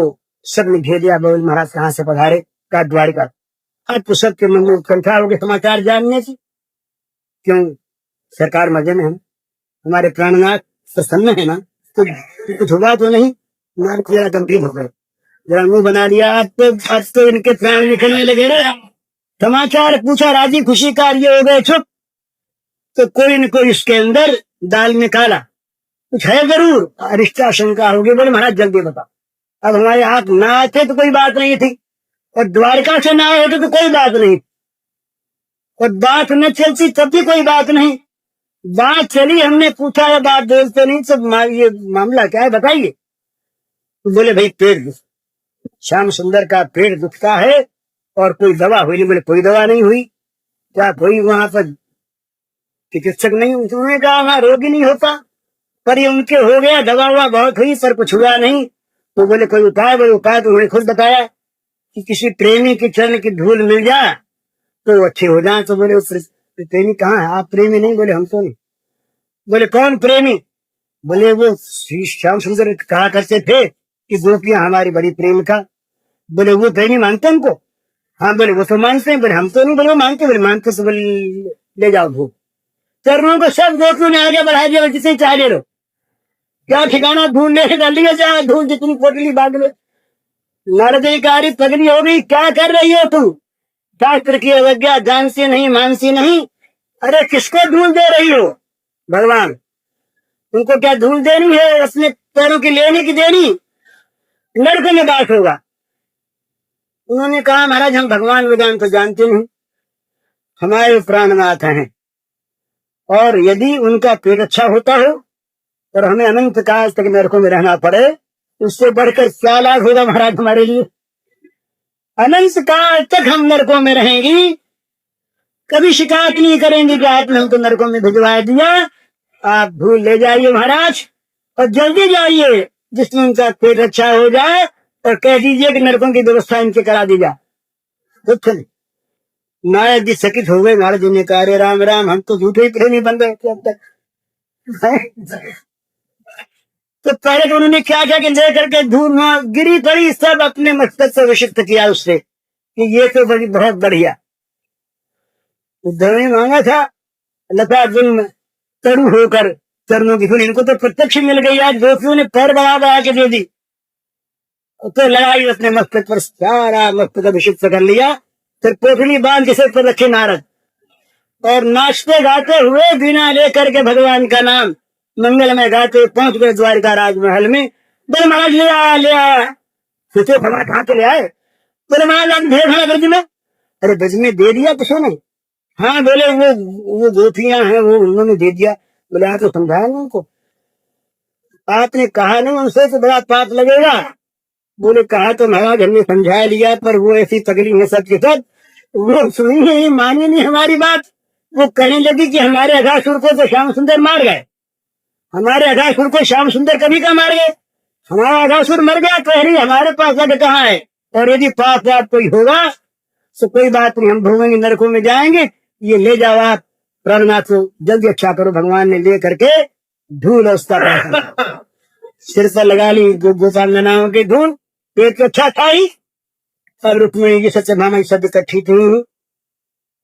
सबने घेर दिया। बोल महाराज कहाँ से पधारे? का द्वारिका। अब तो सबके मन में उत्कंठा हो गई समाचार जानने की। क्यों? सरकार मजे में है, हमारे प्राणनाथ प्रसन्न है ना, तो कुछ हुआ तो नहीं? नारद जरा गंभीर हो गए, जरा मुंह बना लिया। अब तो इनके प्राण निकलने लगे ना। समाचार पूछा, राजी खुशी कार्य हो गए चुप। तो कोई न कोई इसके अंदर दाल निकाला, कुछ है जरूर, अरिष्टा शंका होगी। बोले महाराज जल्दी बताओ। अब हमारे हाथ ना आते तो कोई बात नहीं थी, और द्वारका से ना होते तो कोई बात नहीं, और बात न चलती तब भी कोई बात नहीं। बात चली, हमने पूछा है बात बोलते नहीं, सब ये मामला क्या है बताइए। तो बोले भाई पेट, श्याम सुंदर का पेट दुखता है और कोई दवा हुई नहीं। बोले कोई दवा नहीं हुई? क्या कोई वहां पर चिकित्सक नहीं? उन्होंने कहा वहां रोगी नहीं होता, पर ये उनके हो गया, दवा हुआ बहुत हुई पर कुछ हुआ नहीं। तो बोले कोई उपाय? बोले उपाय तो उन्होंने खुद बताया कि किसी प्रेमी के चरण की धूल मिल जाए तो अच्छे हो जाए। तो बोले प्रेमी कहाँ है? आप प्रेमी नहीं? बोले हम तो नहीं। बोले कौन प्रेमी? बोले वो श्री श्याम सुंदर कहा करते थे कि गोपियां हमारी बड़ी प्रेम का। बोले वो प्रेमी मानते हैं उनको? हाँ। बोले वो तो मानते हैं। बोले हम तो नहीं। बोले वो मानते? बोले मानते तो बोले ले जाओ भूख। चरणों को सब गोपियों ने आगे बढ़ा दिया, जिसे चाह ले लो, क्या ठिकाना ढूंढ ले लिया जाए, ढूंढ जितनी पोटली बांध लो। नारदकारी पगड़ी हो गई, क्या कर रही हो तू? शास्त्र की अवज्ञा जानती नहीं, मानती नहीं। अरे किसको धूल दे रही हो? भगवान उनको क्या धूल देनी है? अपने पैरों की लेने की देनी? नरक में बात होगा। उन्होंने कहा महाराज हम भगवान वेदांत तो जानते नहीं, हमारे प्राणनाथ हैं, और यदि उनका पेट अच्छा होता हो और हमें अनंत काल तक नरकों में रहना पड़े, उससे बढ़कर क्या लाभ होगा महाराज हमारे लिए। अनंत काल तक हम नरकों में रहेंगी, कभी शिकायत नहीं करेंगे कि आपने हमको नरकों में भिजवा दिया। आप भूल ले जाइए महाराज, और जल्दी जाइए जिसमें उनका पेट अच्छा हो जाए, और कह दीजिए कि नरकों की व्यवस्था इनके करा दी जाए। कुछ नहीं। नायक जी सकित हो गए। महाराज जी ने कहा अरे राम राम, हम तो झूठे ही प्रेमी बन गए थे अब तक। तो पहले तो उन्होंने क्या किया कि लेकर के धूल गिरी पड़ी, सब अपने मस्तक से अभिषिक्त किया उससे कि ये तो बड़ी बहुत बढ़िया। उद्धव ने मांगा था लता जुल्म तरु होकर चरणों की धूल, इनको तो प्रत्यक्ष मिल गई। आज गोपियों ने पैर बढ़ा के दे दी, तो लगाई अपने मस्तक पर, सारा मस्तक अभिषिक्त कर लिया। फिर पोटली बांध के सिर पर रखे नारद, और नाचते गाते हुए बिना लेकर के भगवान का नाम मंगल में गाते पहुंच गए द्वारिका राजमहल में। बोले महाराज ले आया ले आया। सोचे भगवान कहाँ के ले आए। बोले महाराज भेड़ खड़ा ब्रज में। अरे ब्रज में दे दिया किसो ने। हाँ बोले वो गोपियां हैं वो उन्होंने दे दिया। बोले आप तो समझाया नहीं उनको, आपने कहा नहीं उनसे तो बड़ा पाप लगेगा। बोले कहा तो महाराज हमने समझा लिया, पर वो ऐसी पगली है सब के सब, वो सुनी नहीं मानी नहीं हमारी बात। वो कहने लगी कि हमारे अघासुर को तो श्याम सुंदर मार गए, हमारे अघासुर को श्याम सुंदर कभी का मार गए, हमारा अघासुर मर गया तो हमारे पास अब कहाँ है। और यदि पास आप कोई होगा तो कोई बात नहीं, हम भूमेंगे नरकों में जाएंगे, ये ले जाओ आप प्राणनाथ को जल्दी अच्छा करो। भगवान ने ले करके धूल उसका सिर पर लगा ली, गोपाल नाम की धूल, पेट तो अच्छा था ही। अब रुक्मिणी जी सत्यभामा सब इकट्ठी थी,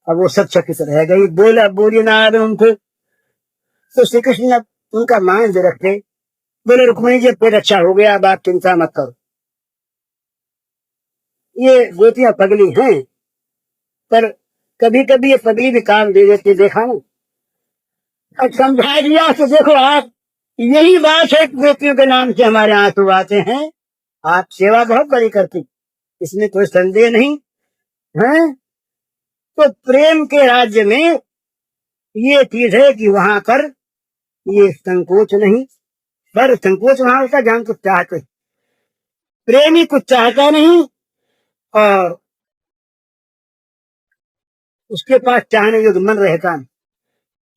अब वो सब चकित रह गई। बोली नारद उनको, तो श्री कृष्ण ने उनका मान दे रखते। बोले रुक्मिणी जी पेट अच्छा हो गया, अब आप चिंता मत करो। ये गोपियां पगली हैं, पर कभी कभी ये पगली भी काम दे देती, देखा ना। अब समझा दिया तो देखो आप, यही बात है गोपियों के नाम से हमारे आंसू आते हैं। आप सेवा बहुत बड़ी करती, इसमें कोई संदेह नहीं है। तो प्रेम के राज्य में ये चीज है कि वहां पर ये संकोच नहीं, पर संकोच वहां होता जहां कुछ चाहते, प्रेमी कुछ चाहता नहीं और उसके पास चाहने योग्य मन रहता नहीं,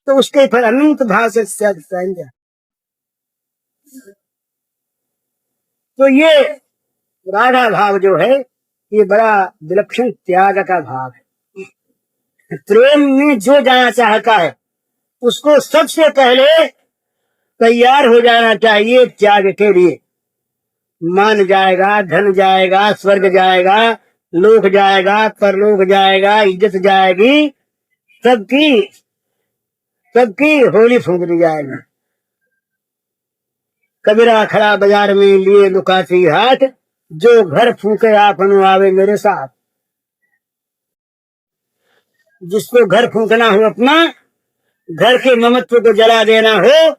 तो उसके फिर अनंत भाव से जाए। तो ये राधा भाव जो है ये बड़ा विलक्षण त्याग का भाव है। प्रेम में जो जाना चाहता है उसको सबसे पहले तैयार हो जाना चाहिए त्याग के लिए। मान जाएगा, धन जाएगा, स्वर्ग जाएगा, लोक जाएगा, परलोक जाएगा, इज्जत जाएगी, सबकी होली फूंक दी जाएगी। कबीरा खड़ा बाजार में लिए लुकाती हाथ, जो घर फूके आप आवे मेरे साथ। जिसको घर फूकना हो अपना, घर के ममत्व को जला देना हो,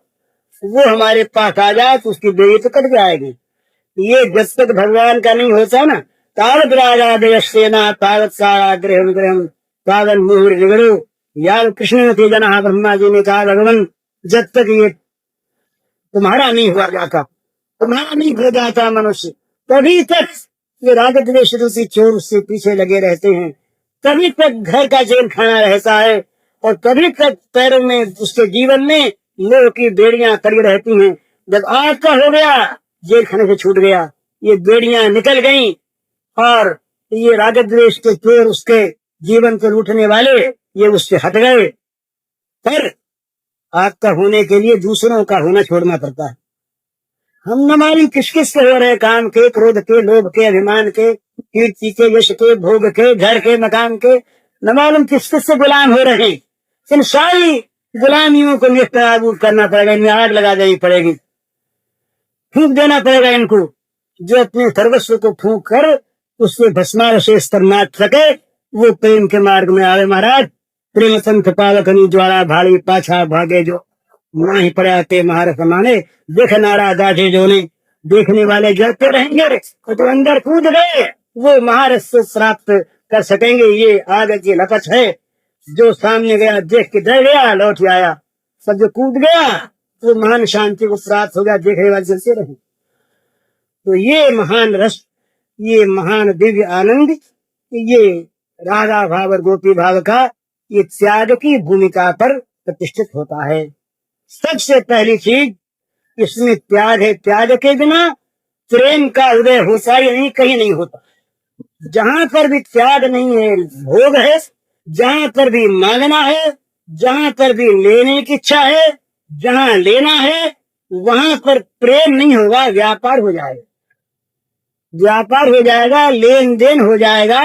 वो हमारे पास आ जाए तो उसकी बेड़ी तो कट जाएगी। ये जब तक भगवान का नहीं होता ना, तावत राजा देवसेना तावत सारा ग्रहण ग्रहण तावत मुहुर निगड़ो। यार कृष्ण ने जना ब्रह्मा जी ने कहा भगवान जब तक ये तुम्हारा नहीं हुआ जाता, तुम्हारा नहीं हो जाता मनुष्य, तभी तक ये राग द्वेष रूपी चोर उससे पीछे लगे रहते हैं, तभी तक घर का जेल खाना रहता है, और तभी तक पैरों में उसके जीवन में लोह की बेड़ियां कड़ी रहती हैं। जब आज का हो गया, जेल खाने से छूट गया, ये बेड़ियां निकल गईं, और ये राग द्वेष के चोर उसके जीवन को लूटने वाले ये उससे हट गए। पर आपका होने के लिए दूसरों का होना छोड़ना पड़ता है। हम न मालूम किस किस से हो रहे काम के, क्रोध के, लोभ के, अभिमान के, कीर्ति के, यश के, भोग के, घर के, मकान के, न मालूम किस किस से गुलाम हो रहे हैं। इन सारी गुलामियों को निष्प्रभावित करना पड़ेगा, इनमें आग लगा देनी पड़ेगी, फूंक देना पड़ेगा इनको। जो अपने सर्वस्व को फूंक कर उससे भस्मावशेष कर नाच सके, वो प्रेम के मार्ग में आवे महाराज। प्रेम संत पावकनी ज्वाला भाड़ी पाछा भागे जो, नहीं पड़े महार समाने, देख नारा दाढ़े जो ने, देखने वाले जलते रहेंगे। तो अंदर कूद गए वो महारस को प्राप्त कर सकेंगे। ये आग की लपट है, जो सामने गया देख के डर गया, लौट आया। सब जो कूद गया वो महान शांति को प्राप्त हो गया, देखने वाले चलते रहे। तो ये महान रस, ये महान दिव्य आनंद, ये राधा भाव और गोपी भाव का ये त्याग की भूमिका पर प्रतिष्ठित होता है। सबसे पहली चीज इसमें त्याग है। त्याग के बिना प्रेम का उदय होता ही नहीं, कहीं नहीं होता। जहां पर भी त्याग नहीं है भोग है, जहां पर भी मांगना है, जहां पर भी लेने की इच्छा है, जहां लेना है वहां पर प्रेम नहीं होगा, व्यापार हो जाएगा। व्यापार हो जाएगा, लेन देन हो जाएगा।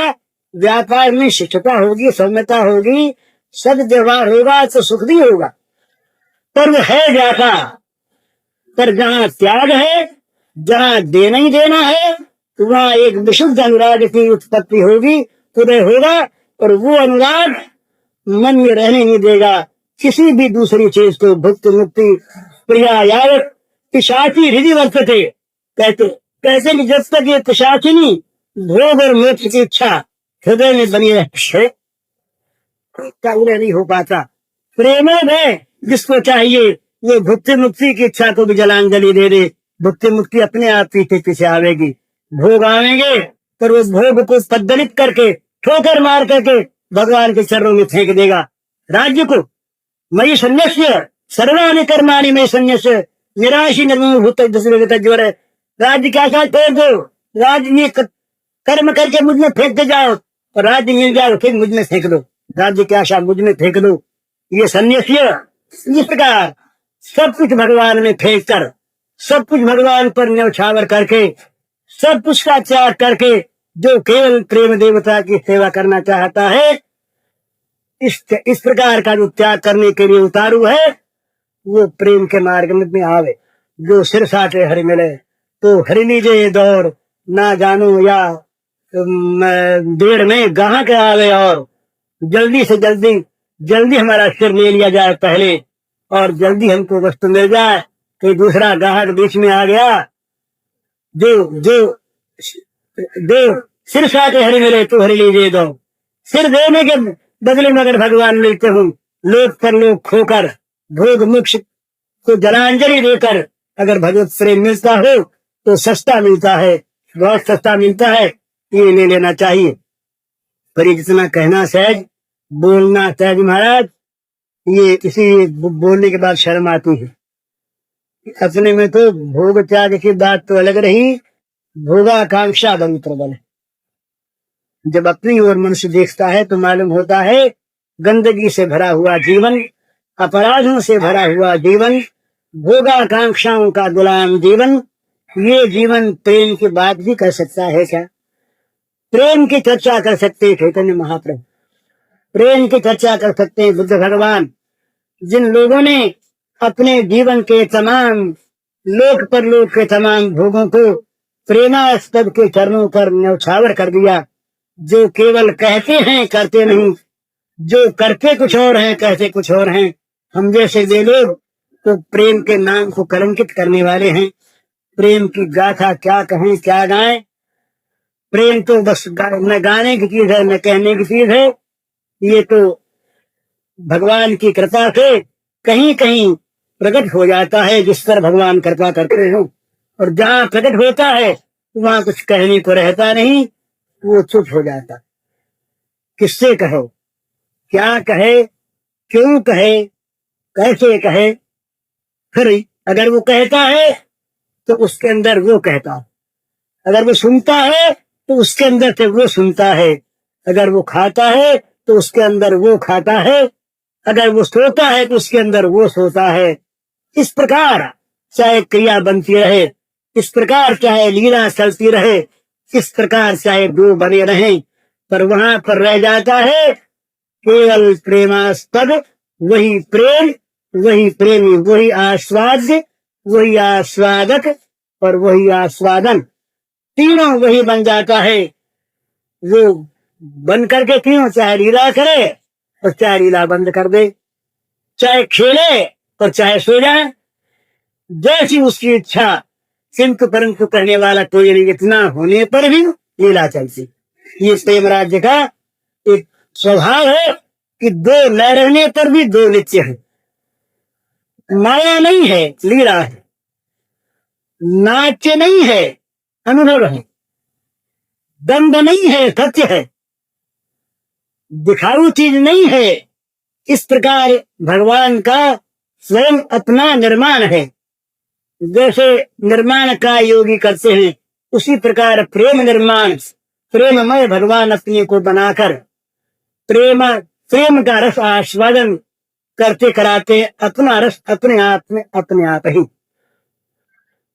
व्यापार में शिष्टता होगी, सौम्यता होगी, सद्व्यवहार होगा तो सुख भी होगा। पर वो है व्यापार। पर जहां त्याग है, जहां देना ही देना है, तो वहां एक विशुद्ध अनुराग की उत्पत्ति होगी, उदय होगा। और वो अनुराग मन में रहने नहीं देगा किसी भी दूसरी चीज को। भुक्त मुक्ति प्रिया यावत पिशाची हृदय वर्तते, कहते कैसे कि जब तक ये पिशाचिनी भोग और मोक्ष की इच्छा हृदय में बनी रहे, उदय नहीं हो पाता। प्रेम में जिसको चाहिए वो भुक्ति मुक्ति की इच्छा को भी जलांजलि दे दे, भुक्ति मुक्ति अपने आप पीछे पीछे आवेगी। भोग आवेंगे पर वो भोग को पद्दलित करके, ठोकर मार करके भगवान के चरणों में फेंक देगा। राज्य को मई संन्यास्य सर्वाणि कर्माणि मई संन्यास्य निराशी निर्मम भूत ज्वर। राज्य क्या साथ फेंक दो, राज्य ये कर्म करके मुझ में फेंक दे जाओ, और राज्य मिल जाओ फिर मुझ में फेंक दो। राज्य की आशा मुझ में फेंक दो। ये संन्यास्य इस प्रकार सब कुछ भगवान में फेंक कर, सब कुछ भगवान पर न्यौछावर करके, सब कुछ का त्याग करके जो केवल प्रेम देवता की सेवा करना चाहता है, इस प्रकार का जो त्याग करने के लिए उतारू है, वो प्रेम के मार्ग में आवे। जो सिर साटे हरि मिले तो हरि लीजिए दौड़, ना जानो या देर में गाह के आवे। और जल्दी से जल्दी हमारा सिर ले लिया जाए पहले, और जल्दी हमको वस्तु मिल जाए। कोई दूसरा गाहक बीच में आ गया, जो सिर साटे हरि मिले तो हरि लीजिए दो। सिर देने के बदले में अगर भगवान मिलते हूँ, लोक पर लोक खोकर, भोग मोक्ष को जलांजलि देकर अगर भगवत प्रेम मिलता हो तो सस्ता मिलता है, बहुत सस्ता मिलता है, ये ले लेना चाहिए। पर ये जितना कहना सहज, बोलना सहज महाराज, ये इसी बोलने के बाद शर्म आती है। अपने में तो भोग त्याग की बात तो अलग रही, भोगाकांक्षा बड़ी प्रबल है। जब अपनी ओर मनुष्य देखता है तो मालूम होता है गंदगी से भरा हुआ जीवन, अपराधों से भरा हुआ जीवन, भोगाकांक्षाओं का गुलाम जीवन, ये जीवन प्रेम की बात भी कर सकता है क्या? प्रेम की चर्चा कर सकते हैं चैतन्य महाप्रभु, प्रेम की चर्चा कर सकते हैं बुद्ध भगवान। जिन लोगों ने अपने जीवन के तमाम लोक परलोक के तमाम भोगों को प्रेमास्पद के चरणों पर न्यौछावर कर दिया, जो केवल कहते हैं करते नहीं, जो करते कुछ और हैं कहते कुछ और हैं, हम जैसे वे लोग तो प्रेम के नाम को कलंकित करने वाले हैं। प्रेम की गाथा क्या कहें क्या गाएं, प्रेम तो बस न गाने की चीज है न कहने की चीज है। ये तो भगवान की कृपा से कहीं कहीं प्रकट हो जाता है, जिस पर भगवान कृपा करते हो। और जहां प्रकट होता है वहां कुछ कहने को रहता नहीं, वो चुप हो जाता। किससे कहो, क्या कहे, क्यों कहे, कैसे कहे? फिर अगर वो कहता है तो उसके अंदर वो कहता है, अगर वो सुनता है तो उसके अंदर से वो सुनता है, अगर वो खाता है तो उसके अंदर वो खाता है, अगर वो सोता है तो उसके अंदर वो सोता है। इस प्रकार चाहे क्रिया बनती रहे, इस प्रकार चाहे लीला चलती रहे, इस प्रकार चाहे दो बने रहें, पर वहां पर रह जाता है केवल प्रेमास्पद, वही प्रेम, वही प्रेमी, वही आस्वाद्य, वही आस्वादक और वही आस्वादन, तीनों वही बन जाता है। वो बन करके क्यों, चाहे लीला करे और चाहे लीला बंद कर दे, चाहे खेले और चाहे सो जाए, जैसी उसकी इच्छा। किंतु परंतु करने वाला कोई नहीं, इतना होने पर भी लीला चलती। ये प्रेम राज्य का एक स्वभाव है कि दो न रहने पर भी दो नित्य है। माया नहीं है, लीला है। नाट्य नहीं है, अनुभव है। दंड नहीं है, सत्य है। दिखाऊ चीज नहीं है। इस प्रकार भगवान का स्वयं अपना निर्माण है। जैसे निर्माण का योगी करते हैं, उसी प्रकार प्रेम निर्माण, प्रेममय भगवान अपने को बनाकर प्रेम का रस आस्वादन करते कराते अपना रस अपने आप में अपने आप ही।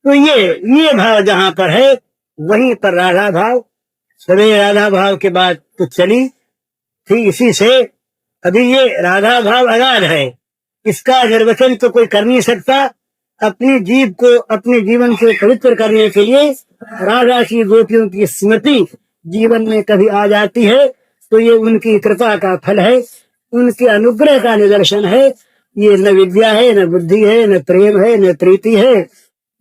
तो ये भाव जहां पर है, वहीं पर राधा भाव। सभी राधा भाव के बाद तो चली थी इसी से। अभी ये राधा भाव अगाध है, इसका निर्वचन तो कोई कर नहीं सकता। अपनी जीव को, अपने जीवन को पवित्र करने के लिए राधा की गोपियों की स्मृति जीवन में कभी आ जाती है तो ये उनकी कृपा का फल है, उनके अनुग्रह का निदर्शन है। ये न विद्या है, न बुद्धि है, न प्रेम है, न प्रीति है,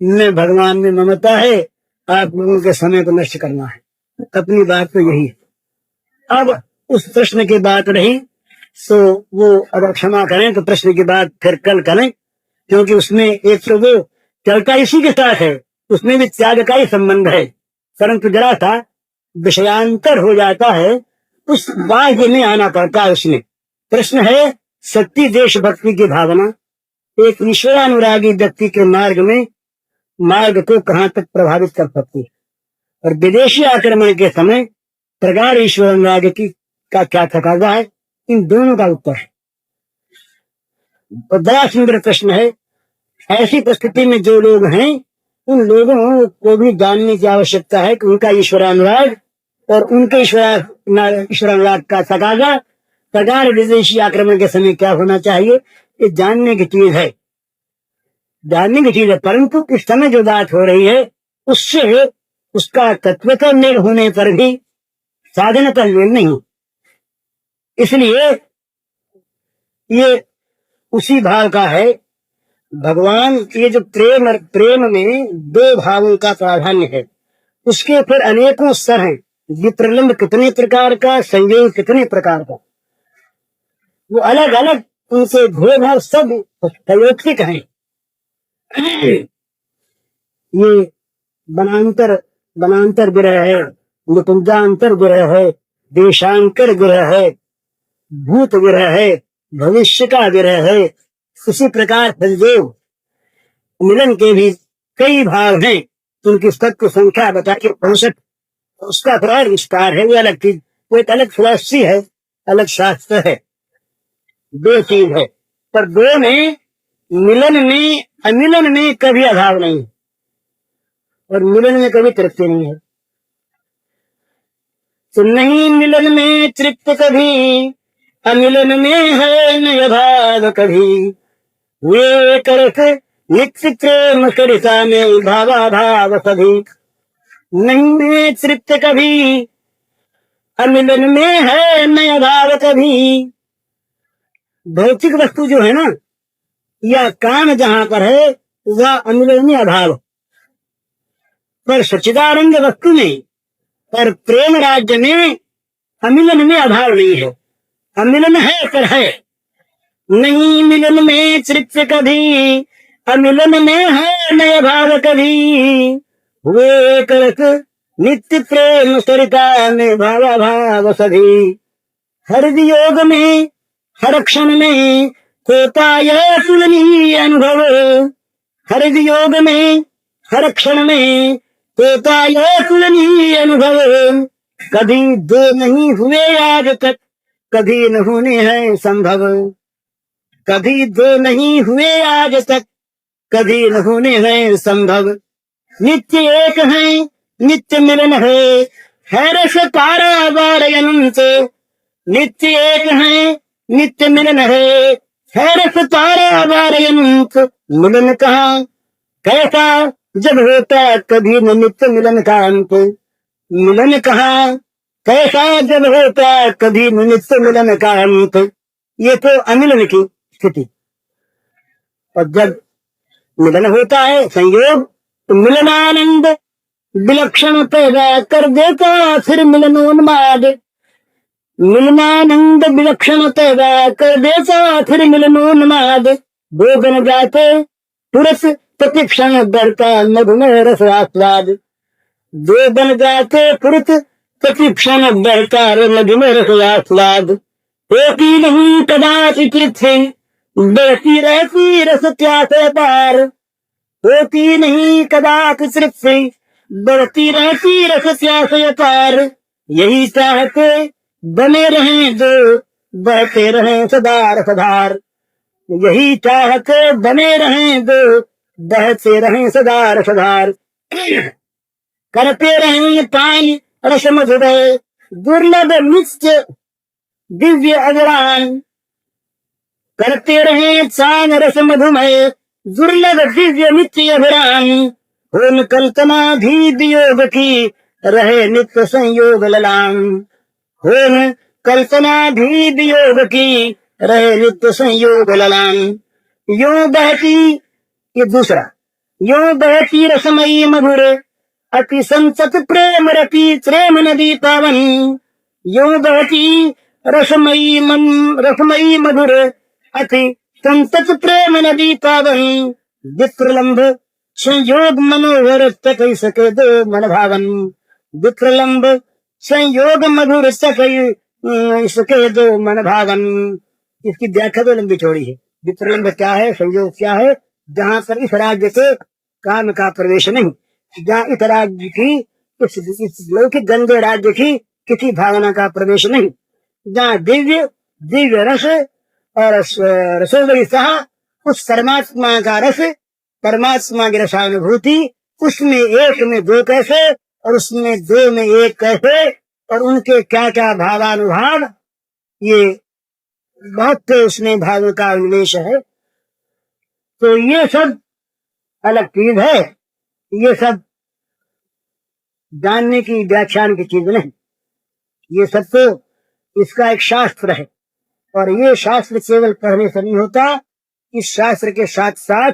न भगवान में ममता है। आप लोगों के समय को नष्ट करना है। अपनी बात तो यही है। अब उस प्रश्न की बात रही, तो वो अगर क्षमा करें तो प्रश्न की बात फिर कल करें, क्योंकि उसमें एक तो वो चलता इसी के साथ है, उसमें भी त्याग का ही संबंध है, परंतु जरा सा विषयांतर हो जाता है, उस बाह्य में आना पड़ता है। उसमें प्रश्न है सत्य देश भक्ति की भावना एक ईश्वरानुरागी व्यक्ति के मार्ग को कहाँ तक प्रभावित कर सकती है, और विदेशी आक्रमण के समय प्रगाढ़ ईश्वर अनुराग का क्या तकाजा है। इन दोनों का उत्तर है। और बड़ा सुंदर प्रश्न है। ऐसी परिस्थिति में जो लोग हैं, उन लोगों को भी जानने की आवश्यकता है कि उनका ईश्वरानुराग और उनके ईश्वरानुराग का तकाजा प्रगाढ़ विदेशी आक्रमण के समय क्या होना चाहिए, ये जानने की चीज है, जानने की चीज है। परंतु इस समय जो बात हो रही है उससे उसका तत्वतः मेल होने पर भी साधन का मेल नहीं। इसलिए ये उसी भाव का है। भगवान ये जो प्रेम में दो भावों का प्राधान्य है, उसके फिर अनेकों स्तर हैं। विप्रलंब कितने प्रकार का, संयोग कितने प्रकार का, वो अलग अलग उनसे भेदभाव सब संयोगिक हैं। ये बनांतर ग्रह है, निकुंजांतर ग्रह है, देशांतर ग्रह है, भूत ग्रह है, भविष्य का ग्रह है। इसी प्रकार संयोग मिलन के भी कई भाग हैं, उनकी तत्व संख्या बता के 65, उसका थोड़ा विस्तार है, वो अलग चीज, वो एक अलग फिलॉसफी है, अलग शास्त्र है, दो चीज है। पर दो में मिलन में अमिलन में कभी अभाव नहीं, और मिलन में कभी तृप्ति नहीं है। तो नहीं मिलन में तृप्त कभी, अमिलन में है न अभाव कभी। वे करत नित्य प्रेम सरिता में भावा भाव सभी। नहीं में तृप्त कभी, अमिलन में है न अभाव कभी। भौतिक वस्तु जो है ना, या काम जहां पर है, वह अमिलन में अभाव, पर सच्चिदानंद वस्तु में, पर प्रेम राज्य में अमिलन में अभाव नहीं है। अमिलन है पर है नहीं। मिलन में तृप्त कभी, अमिलन में है न अभाव कभी। हुए करत नित्य प्रेम सरिता में भावा भाव सभी। हर वियोग में हर क्षण में होता यह तुलनीय अनुभव। हर वियोग में हर क्षण में होता यह तुलनीय अनुभव। कभी दो नहीं हुए आज तक, कभी न होने हैं संभव। कभी दो नहीं हुए आज तक, कभी न होने हैं संभव। नित्य एक है, नित्य मिलन है रस पारावार अनंत। नित्य एक है, नित्य मिलन है रस पारावार अनंत। मिलन कहाँ कैसा जब होता, कभी न नित्य मिलन का अंत। मिलन कहाँ कैसा जब होता, कभी न नित्य मिलन का अंत। ये तो अमिलन की स्थिति। और जब मिलन होता है संयोग, तो मिलनानंद विलक्षण पैदा कर देता फिर मिलनोन्माद। मिलनानंद विलक्षण पैदा कर देता फिर मिलनोन्माद। दो बन जाते पुरुष प्रतिक्षण बढ़ता मधुमेह रस आस्वाद। दो बन जाते पुरुष प्रतिक्षण बढ़ता मधुमेह रस आस्वाद। एक ही नहीं कदाचित थी बढ़ती रहती रस प्यास पार। होती नहीं कदाचित से बढ़ती रहती रस प्यास पार। यही चाहते बने रहें जो बहते रहें सदार सदार। यही चाहते बने रहें जो बहते रहें सदार सदार। करते रहें पान रस मधुर दुर्लभ नित्य दिव्य अजरान। करते रहें पान रस मधुमय दुर्लभ दिव्य नित्य अभिराम। होम कल्पना भी वियोग की रहे नित्य संयोग ललाम। होम कल्पना भी वियोग की रहे नित्य संयोग ललाम। यूं बहती, ये दूसरा, यूं बहती रसमयी मधुर अति संसत प्रेम रति प्रेम नदी पावन। यूं बहती रसमयी मधुर अति संतत प्रेम नदी पावन। विप्रलंब संयोग मनोहर तकई सके दो मन भावन। विप्रलंब संयोग मधुर तकई सके दो मन भावन। इसकी व्याख्या तो लंबी चौड़ी है। विप्रलंब क्या है, संयोग क्या है? जहाँ पर इस राज्य से काम का प्रवेश नहीं, जहाँ इस राज्य की इस लौकिक गंदे राज्य की किसी भावना का प्रवेश नहीं, जहाँ दिव्य दिव्य रस और रसोवरी सहा उस परमात्मा का रस, परमात्मा की रसानुभूति, उसमें एक में दो कैसे और उसमें दो में एक कैसे, और उनके क्या क्या भावानुभाव, ये बहुत उसमें भाव का उन्मेष है। तो ये सब अलग चीज है, ये सब जानने की व्याख्यान की चीज नहीं। ये सब तो इसका एक शास्त्र है, और ये शास्त्र केवल पढ़ने से नहीं होता, इस शास्त्र के साथ साथ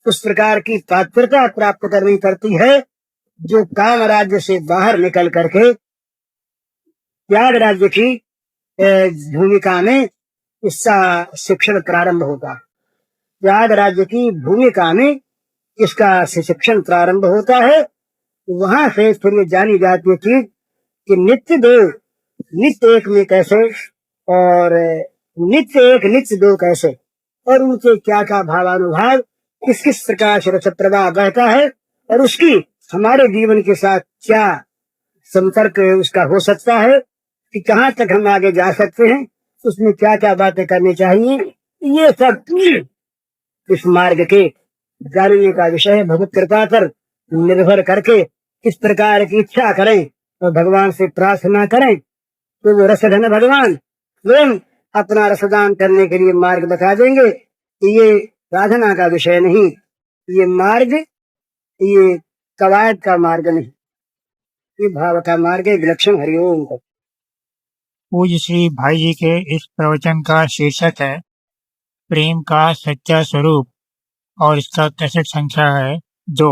उस प्रकार की पात्रता प्राप्त करनी पड़ती है जो काम राज्य से बाहर निकल करके त्याग राज्य की भूमिका में इसका शिक्षण प्रारंभ होता। त्याग राज्य की भूमिका में इसका शिक्षण प्रारंभ होता है। वहां से फिर ये जानी जाती है चीज कि नित्य दो नित्य एक में कैसे, और नित्य एक नित्य दो कैसे, और उनके क्या क्या भावानुभाव, किस किस प्रकार से रस प्रवाह बहता है, और उसकी हमारे जीवन के साथ क्या संपर्क उसका हो सकता है, कि कहाँ तक हम आगे जा सकते हैं, उसमें क्या क्या बातें करनी चाहिए। ये सब इस मार्ग के जानने का विषय है। भगवत कृपा पर निर्भर करके किस प्रकार की इच्छा करें और भगवान से प्रार्थना करें, तो वो रसधन भगवान स्वयं अपना रसदान करने के लिए मार्ग बता देंगे। ये साधना का विषय नहीं, ये मार्ग, ये कवायद का मार्ग नहीं, ये भाव का मार्ग है। विलक्षण हरिओम। पूज्य श्री भाई जी के इस प्रवचन का शीर्षक है प्रेम का सच्चा स्वरूप, और इसका कैसेट संख्या है 2।